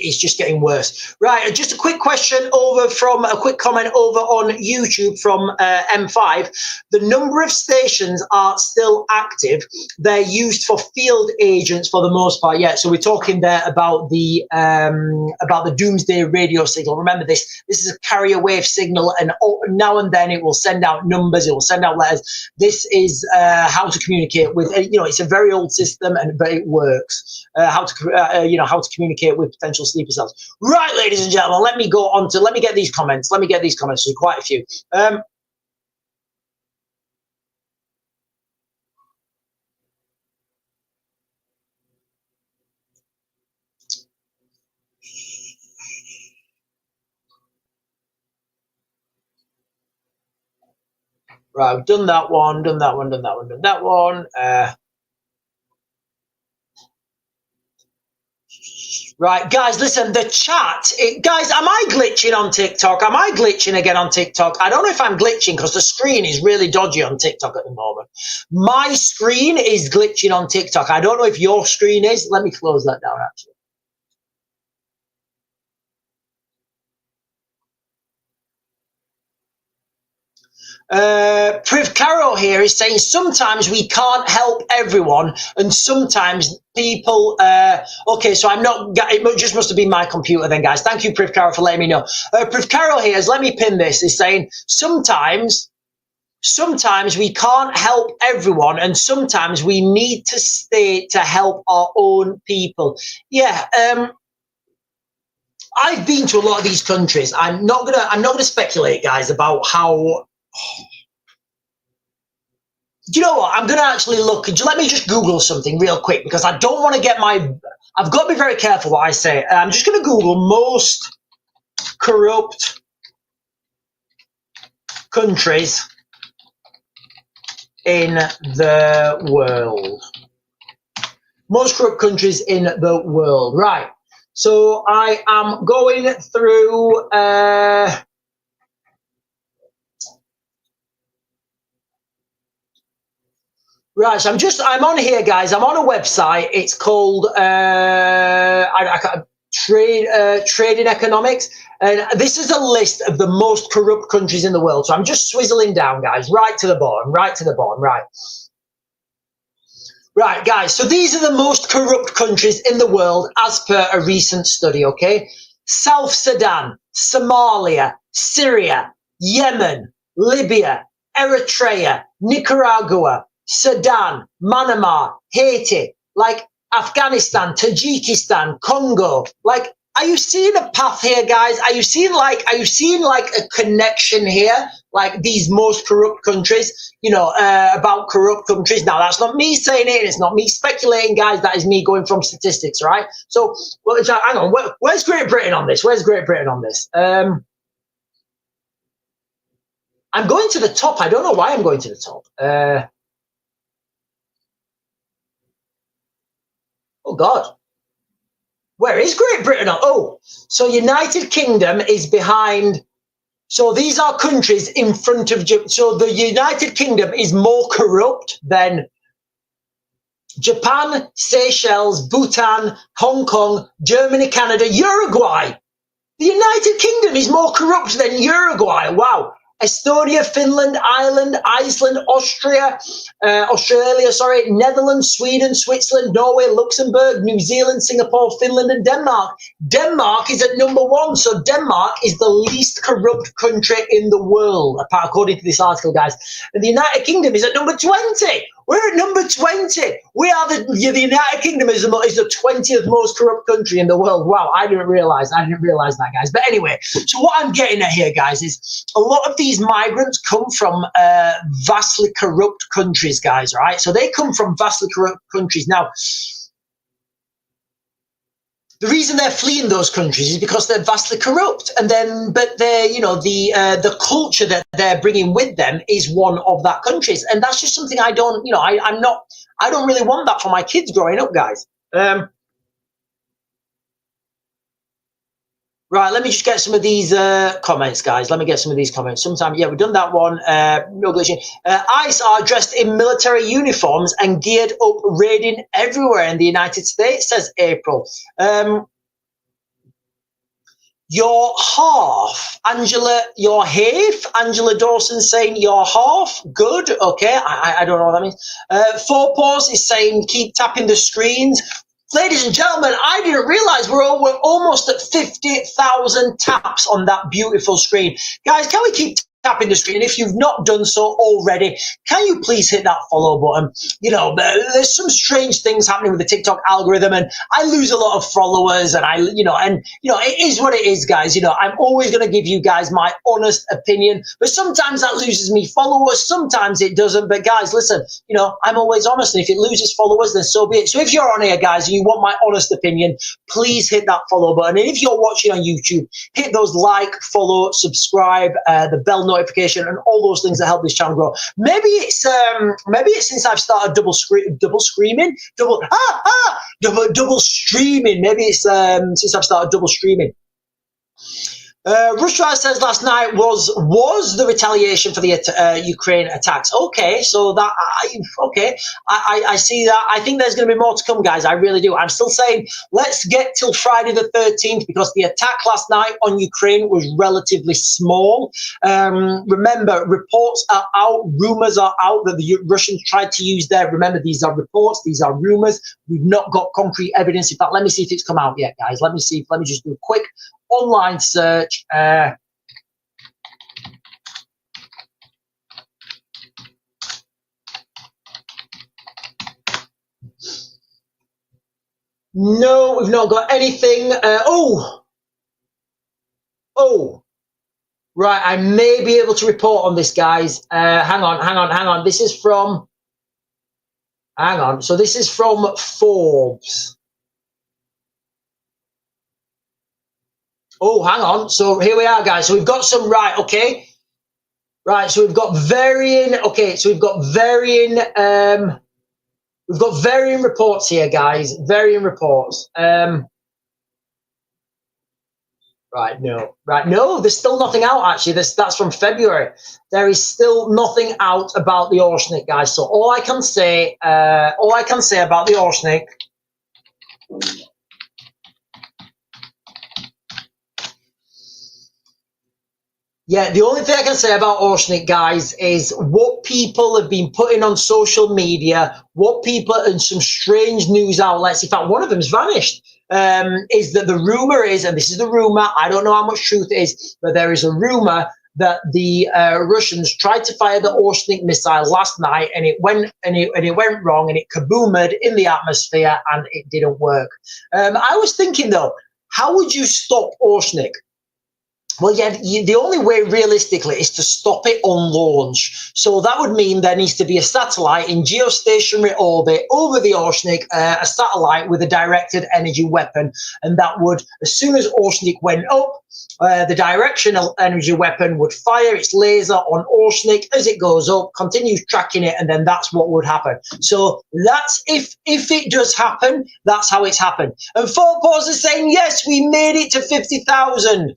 it's just getting worse. Right, just a quick question a quick comment over on YouTube from M5. The number of stations are still active. They're used for field agents for the most part. Yeah, so we're talking there about the doomsday radio signal. Remember this is a carrier wave signal, and now and then it will send out numbers, it will send out letters. This is how to communicate with, it's a very old system, but it works. How to communicate with potential sleeper cells. Right, ladies and gentlemen, let me get these comments. There's quite a few. Right, I've done that one. Right, guys, listen, the chat. Guys, am I glitching on TikTok? Am I glitching again on TikTok? I don't know if I'm glitching because the screen is really dodgy on TikTok at the moment. My screen is glitching on TikTok. I don't know if your screen is. Let me close that down, actually. Priv Caro here is saying sometimes we can't help everyone, and sometimes people. Okay, so I'm not. It just must have been my computer then, guys. Thank you, Priv Caro, for letting me know. Priv Caro here is. Let me pin this. Is saying sometimes we can't help everyone, and sometimes we need to stay to help our own people. Yeah. I've been to a lot of these countries. I'm not gonna speculate, guys, about how. Do you know what? I'm going to actually look. Let me just Google something real quick because I don't want to get I've got to be very careful what I say. I'm just going to Google most corrupt countries in the world. Most corrupt countries in the world. Right. So I am going through. Right, so I'm on here, guys. I'm on a website. It's called Trading Economics, and this is a list of the most corrupt countries in the world. So I'm just swizzling down, guys, right to the bottom, right. Right, guys, so these are the most corrupt countries in the world as per a recent study, okay? South Sudan, Somalia, Syria, Yemen, Libya, Eritrea, Nicaragua, Sudan, Myanmar, Haiti, like Afghanistan, Tajikistan, Congo. Like, are you seeing a path here, guys? Are you seeing like a connection here? Like these most corrupt countries, about corrupt countries. Now, that's not me saying it. It's not me speculating, guys. That is me going from statistics, right? So, hang on. Where's Great Britain on this? I'm going to the top. I don't know why I'm going to the top. Oh, God. Where is Great Britain? Oh, so United Kingdom is behind. So these are countries in front of. So the United Kingdom is more corrupt than Japan, Seychelles, Bhutan, Hong Kong, Germany, Canada, Uruguay. The United Kingdom is more corrupt than Uruguay. Wow. Estonia, Finland, Ireland, Iceland, Australia, Netherlands, Sweden, Switzerland, Norway, Luxembourg, New Zealand, Singapore, Finland, and Denmark. Denmark is at number 1. So Denmark is the least corrupt country in the world, according to this article, guys. And the United Kingdom is at number 20. We're at number 20. We are the United Kingdom is the 20th most corrupt country in the world. Wow, I didn't realize that, guys. But anyway, so what I'm getting at here, guys, is a lot of these migrants come from vastly corrupt countries, guys, right? So they come from vastly corrupt countries. Now, the reason they're fleeing those countries is because they're vastly corrupt, and then, but they're, the culture that they're bringing with them is one of that countries, and that's just something I don't, I don't really want that for my kids growing up, guys. Right, let me just get some of these comments, guys. Let me get some of these comments. Sometimes, yeah, we've done that one. No glitching. ICE are dressed in military uniforms and geared up, raiding everywhere in the United States, says April. Your half, Angela, your half, Angela Dawson saying your half, good, okay, I don't know what that means. Four Paws is saying keep tapping the screens. Ladies and gentlemen, I didn't realize we're almost at 50,000 taps on that beautiful screen. Guys, can we keep tapping the screen? And if you've not done so already, can you please hit that follow button? There's some strange things happening with the TikTok algorithm, and I lose a lot of followers, and it is what it is, guys. I'm always going to give you guys my honest opinion, but sometimes that loses me followers, sometimes it doesn't. But guys, listen, I'm always honest, and if it loses followers, then so be it. So if you're on here, guys, and you want my honest opinion, please hit that follow button. And if you're watching on YouTube, hit those like, follow, subscribe, the bell notification, and all those things that help this channel grow. Maybe it's since I've started double streaming. Maybe it's since I've started double streaming. Russia says last night was the retaliation for the Ukraine attacks. Okay, so that I see that. I think there's going to be more to come, guys. I really do. I'm still saying let's get till Friday the 13th, because the attack last night on Ukraine was relatively small. Remember, reports are out, rumors are out that the Russians tried to use their. Remember, these are reports, these are rumors. We've not got concrete evidence. In fact, let me see if it's come out yet, guys. Let me see. Let me just do a quick online search. No, we've not got anything. Right, I may be able to report on this, guys. Hang on. This is from. Hang on. So this is from Forbes. Oh, hang on. So here we are, guys. So we've got some, right, okay. Right, so we've got varying, we've got varying reports here, guys. Varying reports. Right, no, there's still nothing out, actually. That's from February. There is still nothing out about the Orsnik, guys. So all I can say about the Orsnik. Yeah, the only thing I can say about Orsnik, guys, is what people have been putting on social media, what people and some strange news outlets, in fact, one of them's vanished, is that the rumor is, and this is the rumor, I don't know how much truth it is, but there is a rumor that the Russians tried to fire the Orsnik missile last night, and it went wrong, and it kaboomed in the atmosphere, and it didn't work. I was thinking, though, how would you stop Orsnik? Well, yeah, the only way realistically is to stop it on launch. So that would mean there needs to be a satellite in geostationary orbit over the Oceanic, a satellite with a directed energy weapon. And that would, as soon as Oceanic went up, the directional energy weapon would fire its laser on Oceanic as it goes up, continues tracking it, and then that's what would happen. So that's if it does happen, that's how it's happened. And Fort Pause is saying, yes, we made it to 50,000.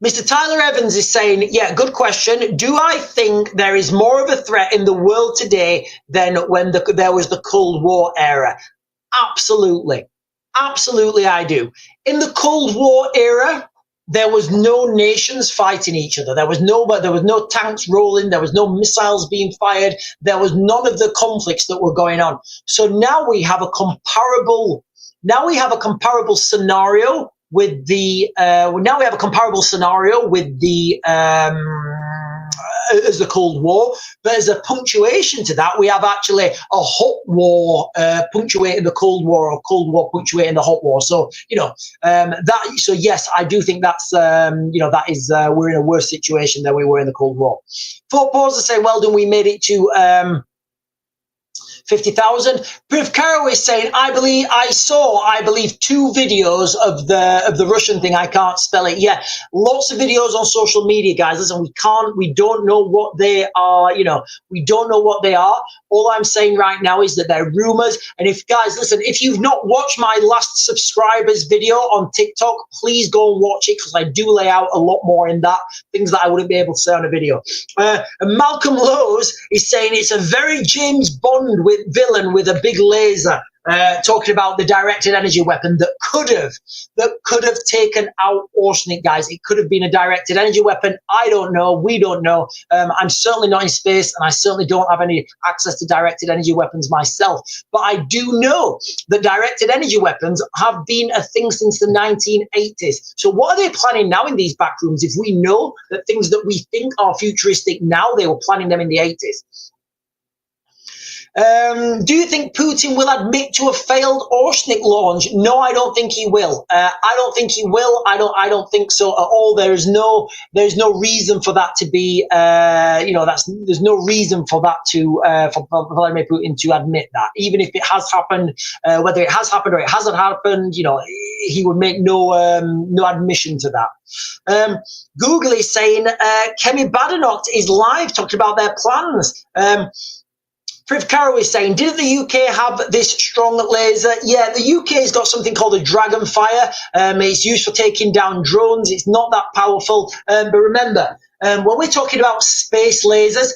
Mr. Tyler Evans is saying, yeah, good question. Do I think there is more of a threat in the world today than when there was the Cold War era? Absolutely. Absolutely, I do. In the Cold War era, there was no nations fighting each other. There was no tanks rolling. There was no missiles being fired. There was none of the conflicts that were going on. So now we have a comparable scenario with the as the Cold War, but as a punctuation to that, we have actually a hot war punctuating the Cold War, or Cold War punctuating the hot war. So that. So yes, I do think that's that is we're in a worse situation than we were in the Cold War. Fort Pause say, well done, we made it to 50,000. Priv Caro is saying, I believe 2 videos of the Russian thing. I can't spell it. Yeah, lots of videos on social media, guys. Listen, we don't know what they are. We don't know what they are. All I'm saying right now is that they're rumors. And if you've not watched my last subscribers video on TikTok, please go and watch it, because I do lay out a lot more in that, things that I wouldn't be able to say on a video. And Malcolm Lowe's is saying it's a very James Bond villain with a big laser, talking about the directed energy weapon that could have taken out Oceanic, guys. It could have been a directed energy weapon. I don't know. We don't know. I'm certainly not in space, and I certainly don't have any access to directed energy weapons myself. But I do know that directed energy weapons have been a thing since the 1980s. So what are they planning now in these back rooms? If we know that things that we think are futuristic now, they were planning them in the 80s. Do you think Putin will admit to a failed Oceanic launch? No, I don't think he will. I don't think he will. I don't think so at all. There's no reason for that to be. There's no reason for that to for Vladimir Putin to admit that, even if it has happened, whether it has happened or it hasn't happened. He would make no admission to that. Google is saying Kemi Badenoch is live talking about their plans. Priv Caro is saying, didn't the UK have this strong laser? Yeah, the UK's got something called a Dragonfire. It's used for taking down drones. It's not that powerful. But remember, when we're talking about space lasers,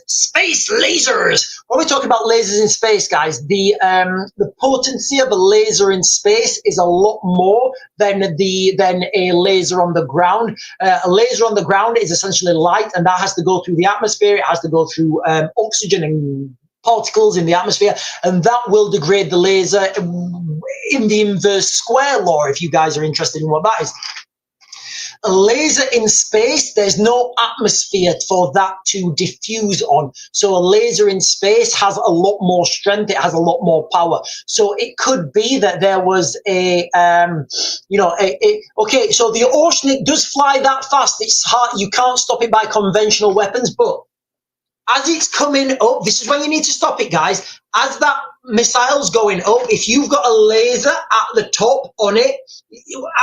when we're talking about lasers in space, guys, the potency of a laser in space is a lot more than a laser on the ground. A laser on the ground is essentially light, and that has to go through the atmosphere. It has to go through oxygen and particles in the atmosphere, and that will degrade the laser in the inverse square law, if you guys are interested in what that is. A laser in space, there's no atmosphere for that to diffuse on. So a laser in space has a lot more strength. It has a lot more power. So it could be that there was okay, so the Oceanic does fly that fast. It's hard. You can't stop it by conventional weapons, but as it's coming up, this is when you need to stop it, guys. As that missile's going up, if you've got a laser at the top on it,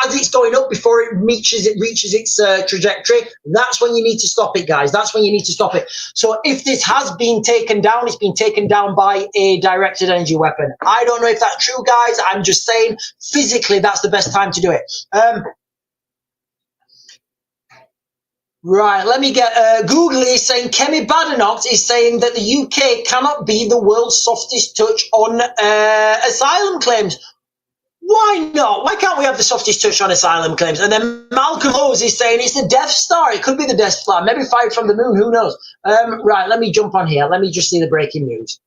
as it's going up before it reaches its trajectory, that's when you need to stop it, guys. That's when you need to stop it. So if this has been taken down, it's been taken down by a directed energy weapon. I don't know if that's true, guys. I'm just saying physically that's the best time to do it. Right, let me get Google is saying Kemi Badenoch is saying that the UK cannot be the world's softest touch on asylum claims. Why not? Why can't we have the softest touch on asylum claims? And then Malcolm Rose is saying it's the Death Star. It could be the Death Star. Maybe fired from the moon. Who knows? Right, let me jump on here. Let me just see the breaking news.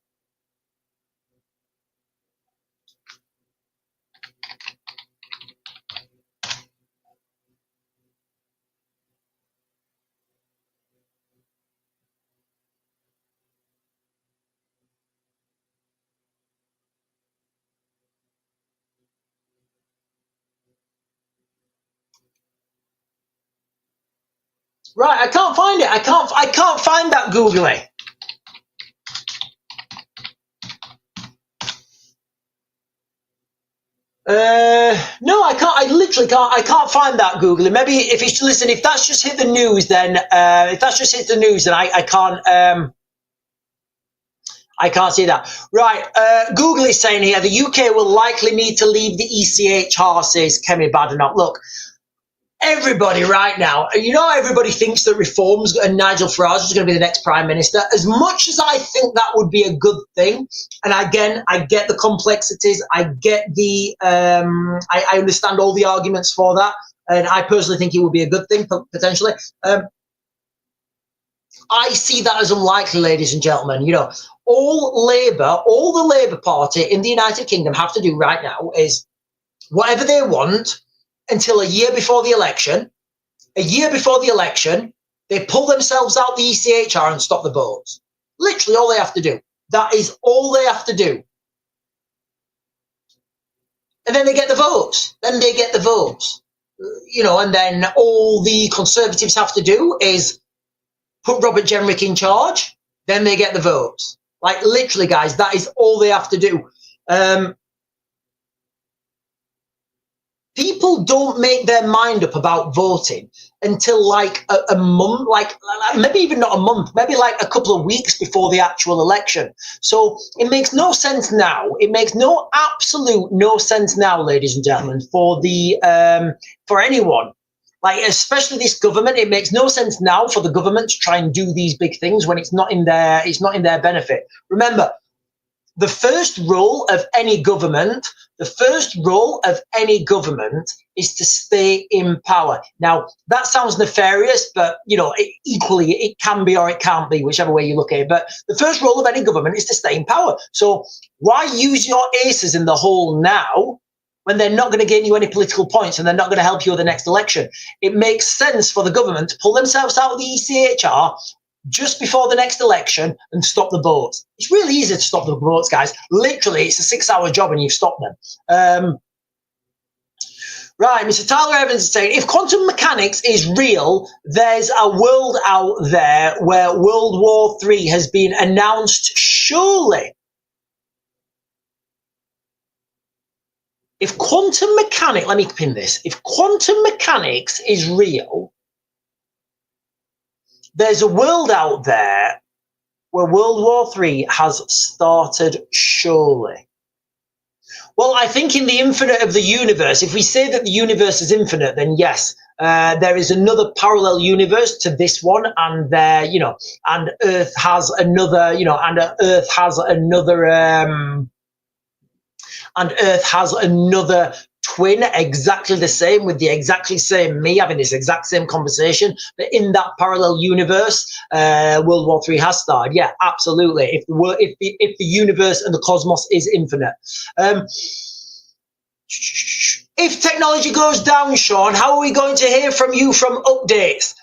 Right, I can't find it. I can't find that googly. No, I can't. I literally can't. I can't find that googly. Maybe if it's listen, if that's just hit the news, then if that's just hit the news, then I can't. I can't see that. Right. Google is saying here the UK will likely need to leave the ECHR, says Kemi Badenoch. Look, everybody right now, everybody thinks that reforms and Nigel Farage is going to be the next prime minister. As much as I think that would be a good thing, and again, I get the complexities, I get the, I understand all the arguments for that, and I personally think it would be a good thing potentially. I see that as unlikely, ladies and gentlemen. All the Labour Party in the United Kingdom have to do right now is whatever they want until a year before the election. A year before the election, they pull themselves out the ECHR and stop the votes. Literally all they have to do. That is all they have to do. And then they get the votes. And then all the Conservatives have to do is put Robert Jenrick in charge. Then they get the votes. Like, literally, guys, that is all they have to do. People don't make their mind up about voting until like a month, like maybe even not a month, maybe like a couple of weeks before the actual election. So it makes no sense now. It makes absolute no sense now, ladies and gentlemen, for anyone. Like, especially this government, it makes no sense now for the government to try and do these big things when it's not in their benefit. Remember, the first role of any government is to stay in power. Now, that sounds nefarious, but, equally, it can be or it can't be, whichever way you look at it. But the first role of any government is to stay in power. So why use your aces in the hole now when they're not going to gain you any political points and they're not going to help you with the next election? It makes sense for the government to pull themselves out of the ECHR just before the next election and stop the votes. It's really easy to stop the votes, guys. Literally, it's a 6-hour job and you've stopped them. Right, Mr. Tyler Evans is saying, if quantum mechanics is real, there's a world out there where World War III has been announced, surely. If quantum mechanics, let me pin this, if quantum mechanics is real, there's a world out there where World War III has started, surely. Well, I think in the infinite of the universe, if we say that the universe is infinite, then yes, there is another parallel universe to this one, and and Earth has another, and Earth has another twin exactly the same, with the exactly same me having this exact same conversation. That in that parallel universe, World War III has started. Yeah, absolutely. If the universe and the cosmos is infinite. If technology goes down, Sean, how are we going to hear from you from updates?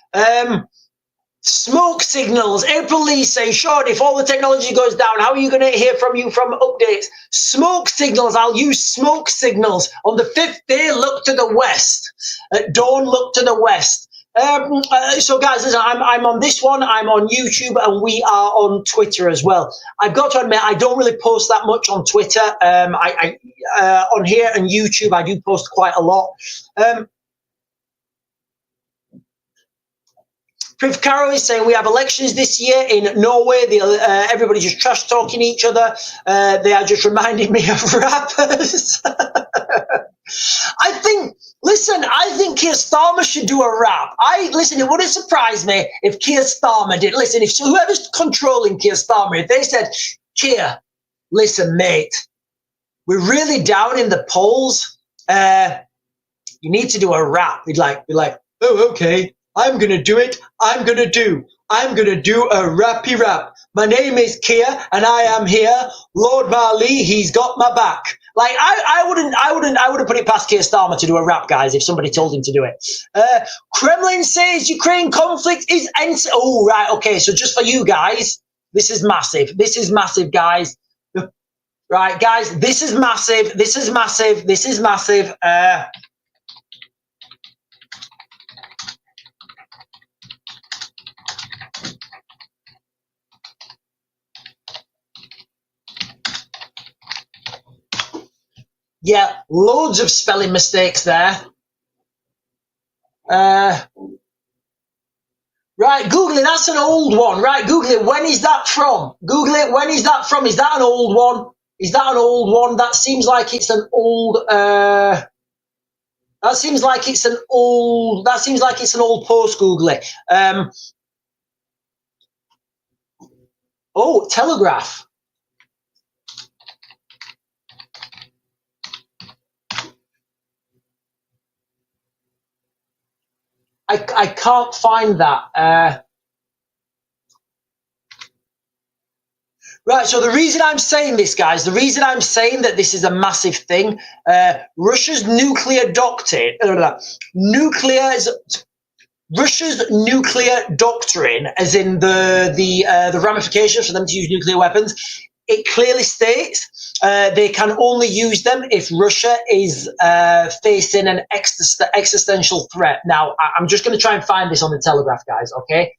Smoke signals. April Lee saying, Sean, if all the technology goes down, how are you going to hear from you from updates? Smoke signals. I'll use smoke signals. On the 5th day, look to the west. At dawn, look to the west. So, guys, listen, I'm on this one. I'm on YouTube, and we are on Twitter as well. I've got to admit, I don't really post that much on Twitter. On here and YouTube, I do post quite a lot. Priv Caro is saying we have elections this year in Norway. Everybody just trash talking each other. They are just reminding me of rappers. I think Keir Starmer should do a rap. It wouldn't surprise me if Keir Starmer did. Listen, if whoever's controlling Keir Starmer, if they said, Keir, listen, mate, we're really down in the polls. You need to do a rap. We'd be like, oh, okay. I'm going to do it. I'm going to do a rappy rap. My name is Keir and I am here. Lord Marley, he's got my back. Like, I wouldn't put it past Keir Starmer to do a rap, guys, if somebody told him to do it. Kremlin says Ukraine conflict is oh, right. Okay. So just for you guys, this is massive. This is massive, guys. Right, guys, this is massive. This is massive. This is massive. Yeah, loads of spelling mistakes there. Right, Google it. That's an old one. Right, Google it. When is that from? Google it. When is that from? Is that an old one? Is that an old one? That seems like it's an old. That seems like it's an old. That seems like it's an old post. Google it. Oh, Telegraph. I can't find that. Right, so the reason I'm saying this, guys, the reason I'm saying that this is a massive thing, Russia's nuclear doctrine, Russia's nuclear doctrine, as in the ramifications for them to use nuclear weapons, it clearly states they can only use them if Russia is facing an existential threat. Now, I'm just going to try and find this on the Telegraph, guys, okay?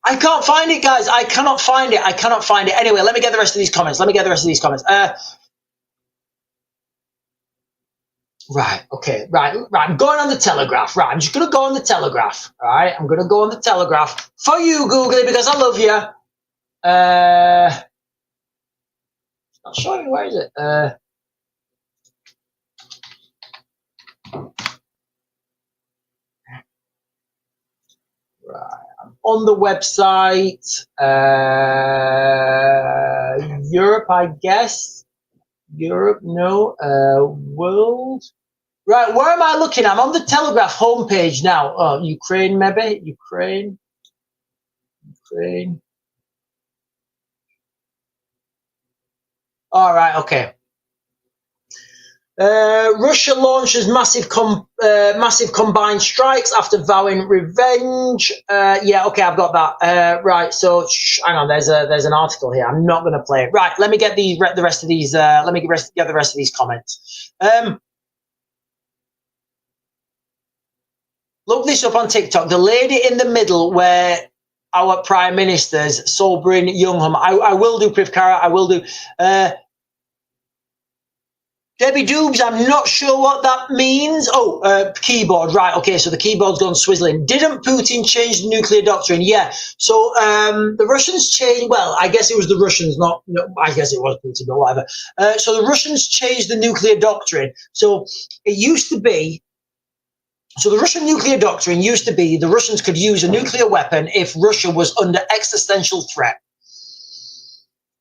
I can't find it, guys. I cannot find it. I cannot find it. Anyway, let me get the rest of these comments. Right, okay, right. I'm going on the Telegraph. Right, I'm just going to go on the Telegraph. All right, I'm going to go on the Telegraph for you, Google it, because I love you. It's not showing me. Where is it? Right, I'm on the website. Europe, I guess. Europe, no. World. Right, where am I looking? I'm on the Telegraph homepage now. Oh, Ukraine, maybe? Ukraine. All right, okay. Russia launches massive combined strikes after vowing revenge. Yeah, okay, I've got that. Right, so hang on. There's an article here. I'm not going to play it. Right, let me get the rest of these. Let me get the rest of these comments. Look this up on TikTok. The lady in the middle where our prime ministers, Solbrin Youngham. I will do Privkara. I will do. Debbie Doobs, I'm not sure what that means. Oh, keyboard, right, okay, so the keyboard's gone swizzling. Didn't Putin change the nuclear doctrine? Yeah, so the Russians changed, well, I guess it was the Russians, I guess it was Putin, but whatever. So the Russians changed the nuclear doctrine. So it used to be, so the Russian nuclear doctrine used to be the Russians could use a nuclear weapon if Russia was under existential threat.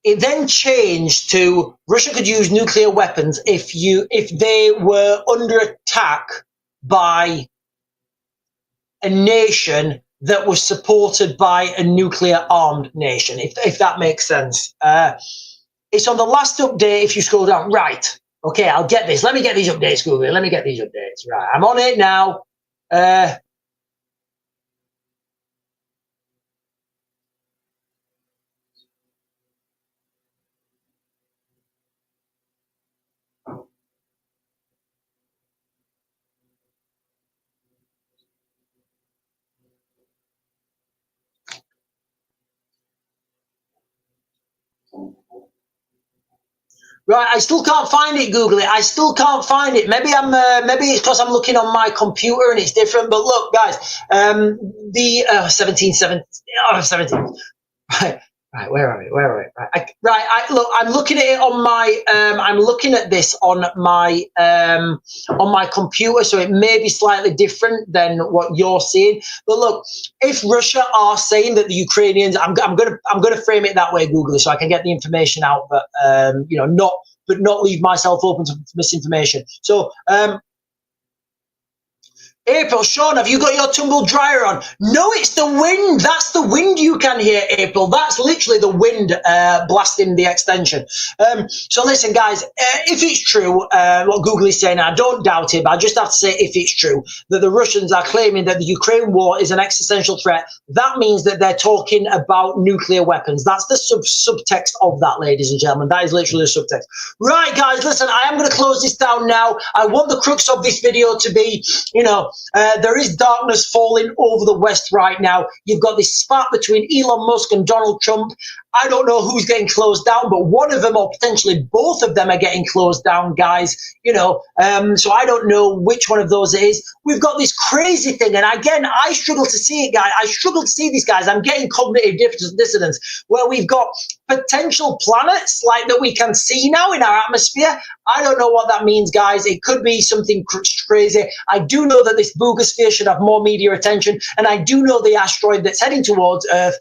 It then changed to Russia could use nuclear weapons if they were under attack by a nation that was supported by a nuclear armed nation, if that makes sense. It's on the last update if you scroll down. Right. Okay, I'll get this. Let me get these updates, Google. Let me get these updates. Right. I'm on it now. Right, I still can't find it. Google it. I still can't find it. Maybe maybe it's because I'm looking on my computer and it's different. But look, guys, the 17. Right, where are we? Right, look, I'm looking at it on my. I'm looking at this on my computer, so it may be slightly different than what you're seeing. But look, if Russia are saying that the Ukrainians, I'm gonna frame it that way, Google, so I can get the information out, but not leave myself open to misinformation. So April, Sean, have you got your tumble dryer on? No, it's the wind. That's the wind you can hear, April. That's literally the wind blasting the extension. So listen, guys, if it's true, what Google is saying, I don't doubt it, but I just have to say if it's true, that the Russians are claiming that the Ukraine war is an existential threat, that means that they're talking about nuclear weapons. That's the subtext of that, ladies and gentlemen. That is literally the subtext. Right, guys, listen, I am going to close this down now. I want the crux of this video to be, there is darkness falling over the West right now. You've got this spat between Elon Musk and Donald Trump. I don't know who's getting closed down, but one of them or potentially both of them are getting closed down, guys. So I don't know which one of those it is. We've got this crazy thing, and again, I struggle to see it, guys. I struggle to see these guys. I'm getting cognitive dissonance where we've got potential planets like that we can see now in our atmosphere. I don't know what that means, guys. It could be something crazy. I do know that this boogosphere should have more media attention, and I do know the asteroid that's heading towards Earth,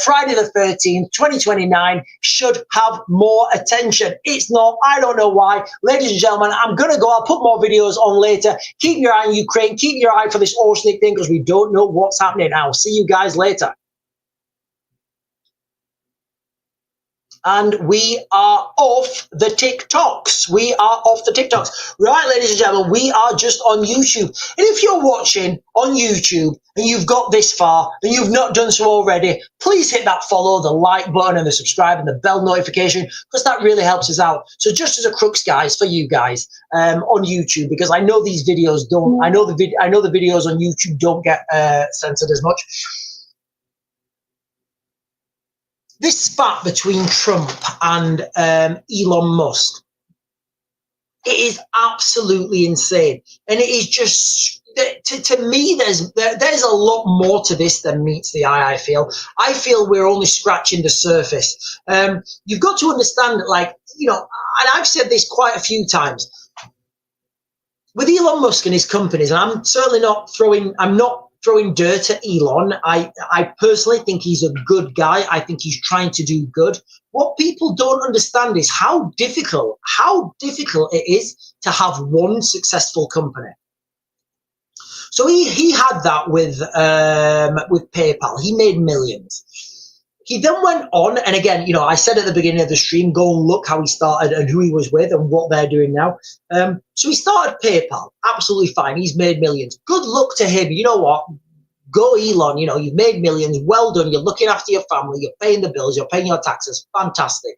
Friday the 13th, 2029, should have more attention. It's not. I don't know why. Ladies and gentlemen, I'm going to go. I'll put more videos on later. Keep your eye on Ukraine. Keep your eye for this oceanic thing because we don't know what's happening. I'll see you guys later. And we are off the TikToks. We are off the TikToks. Right, ladies and gentlemen, we are just on YouTube. And if you're watching on YouTube and you've got this far and you've not done so already, please hit that follow, the like button and the subscribe and the bell notification because that really helps us out. So just as a crux, guys, for you guys on YouTube, because I know these videos don't, I know the videos on YouTube don't get censored as much. This spat between Trump and Elon Musk, it is absolutely insane. And it is just, to me, there's a lot more to this than meets the eye, I feel. I feel we're only scratching the surface. You've got to understand, and I've said this quite a few times, with Elon Musk and his companies, and I'm certainly not throwing dirt at Elon. I personally think he's a good guy. I think he's trying to do good. What people don't understand is how difficult it is to have one successful company. So he had that with PayPal. He made millions. He then went on, and again, I said at the beginning of the stream, go and look how he started and who he was with and what they're doing now. So he started PayPal, absolutely fine. He's made millions. Good luck to him. You know what? Go Elon, you've made millions. Well done. You're looking after your family. You're paying the bills. You're paying your taxes. Fantastic.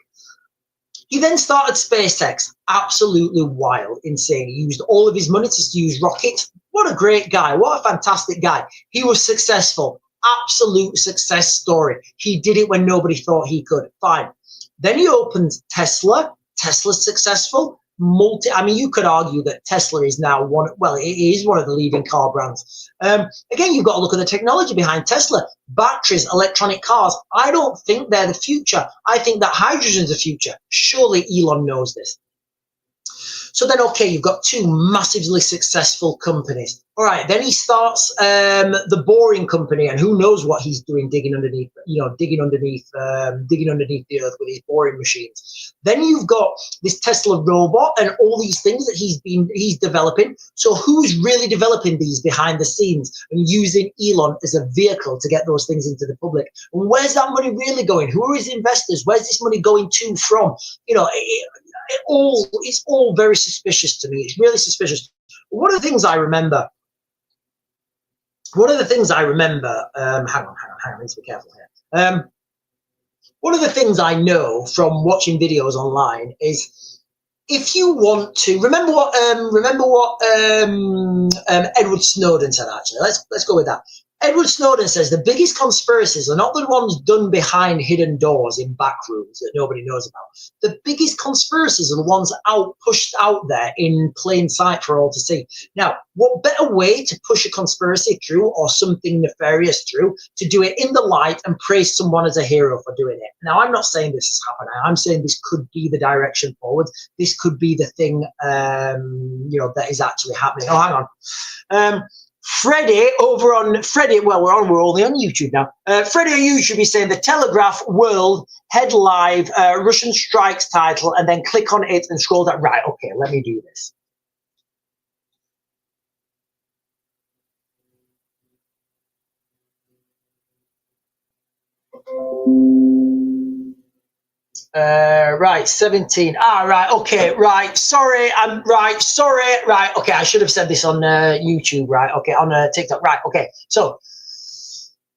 He then started SpaceX. Absolutely wild, insane. He used all of his money to use rockets. What a great guy. What a fantastic guy. He was successful. Absolute success story. He did it when nobody thought he could. Fine. Then he opened Tesla. Tesla's successful. You could argue that Tesla is now it is one of the leading car brands. Again, you've got to look at the technology behind Tesla. Batteries, electronic cars. I don't think they're the future. I think that hydrogen's the future. Surely Elon knows this. So then, okay, you've got two massively successful companies. All right, then he starts the Boring Company, and who knows what he's doing, digging underneath the earth with his boring machines. Then you've got this Tesla robot and all these things that he's developing. So who's really developing these behind the scenes and using Elon as a vehicle to get those things into the public? And where's that money really going? Who are his investors? Where's this money going to from? It's all very suspicious to me. It's really suspicious. One of the things I remember, hang on, I need to be careful here. One of the things I know from watching videos online is if you want to remember what Edward Snowden said. Actually, let's go with that. Edward Snowden says the biggest conspiracies are not the ones done behind hidden doors in back rooms that nobody knows about. The biggest conspiracies are the ones pushed out there in plain sight for all to see. Now, what better way to push a conspiracy through or something nefarious through to do it in the light and praise someone as a hero for doing it? Now, I'm not saying this is happening. I'm saying this could be the direction forward. This could be the thing, that is actually happening. Oh, hang on. Freddie over on Freddie, we're only on YouTube now. Freddie on YouTube is saying the Telegraph World head live Russian strikes title and then click on it and scroll down. Right, okay, let me do this. Right, 17. Right, okay, right. Sorry, I'm right. Sorry, right. Okay, I should have said this on YouTube, right? Okay, on TikTok, right? Okay, so.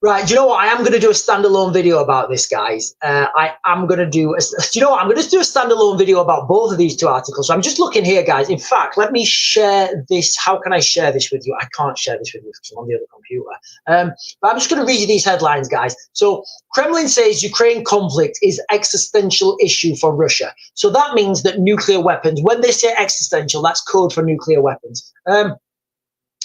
Right, do you know what? I am going to do a standalone video about this, guys. I am going to do, do you know what? I'm going to do a standalone video about both of these two articles. So I'm just looking here, guys. In fact, let me share this. How can I share this with you? I can't share this with you because I'm on the other computer. But I'm just going to read you these headlines, guys. So Kremlin says Ukraine conflict is existential issue for Russia. So that means that nuclear weapons, when they say existential, that's code for nuclear weapons. And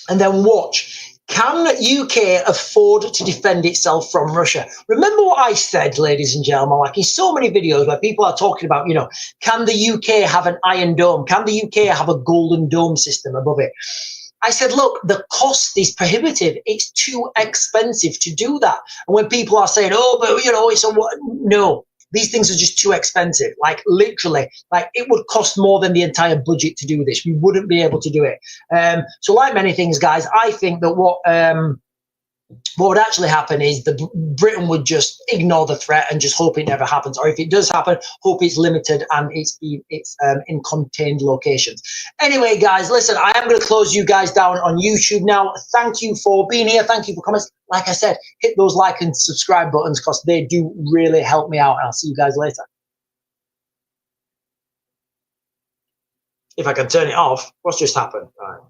then watch. Can UK afford to defend itself from Russia? Remember what I said, ladies and gentlemen, like in so many videos where people are talking about, you know, can the UK have an iron dome? Can the UK have a golden dome system above it? I said, look, the cost is prohibitive. It's too expensive to do that. And when people are saying, oh, but, you know, it's a what? No. These things are just too expensive. Like literally, like it would cost more than the entire budget to do this. We wouldn't be able to do it. So like many things, guys, I think that what would actually happen is Britain would just ignore the threat and just hope it never happens. Or if it does happen, hope it's limited and it's in contained locations. Anyway, guys, listen, I am going to close you guys down on YouTube now. Thank you for being here. Thank you for comments. Like I said, hit those like and subscribe buttons because they do really help me out. And I'll see you guys later. If I can turn it off, what's just happened? All right.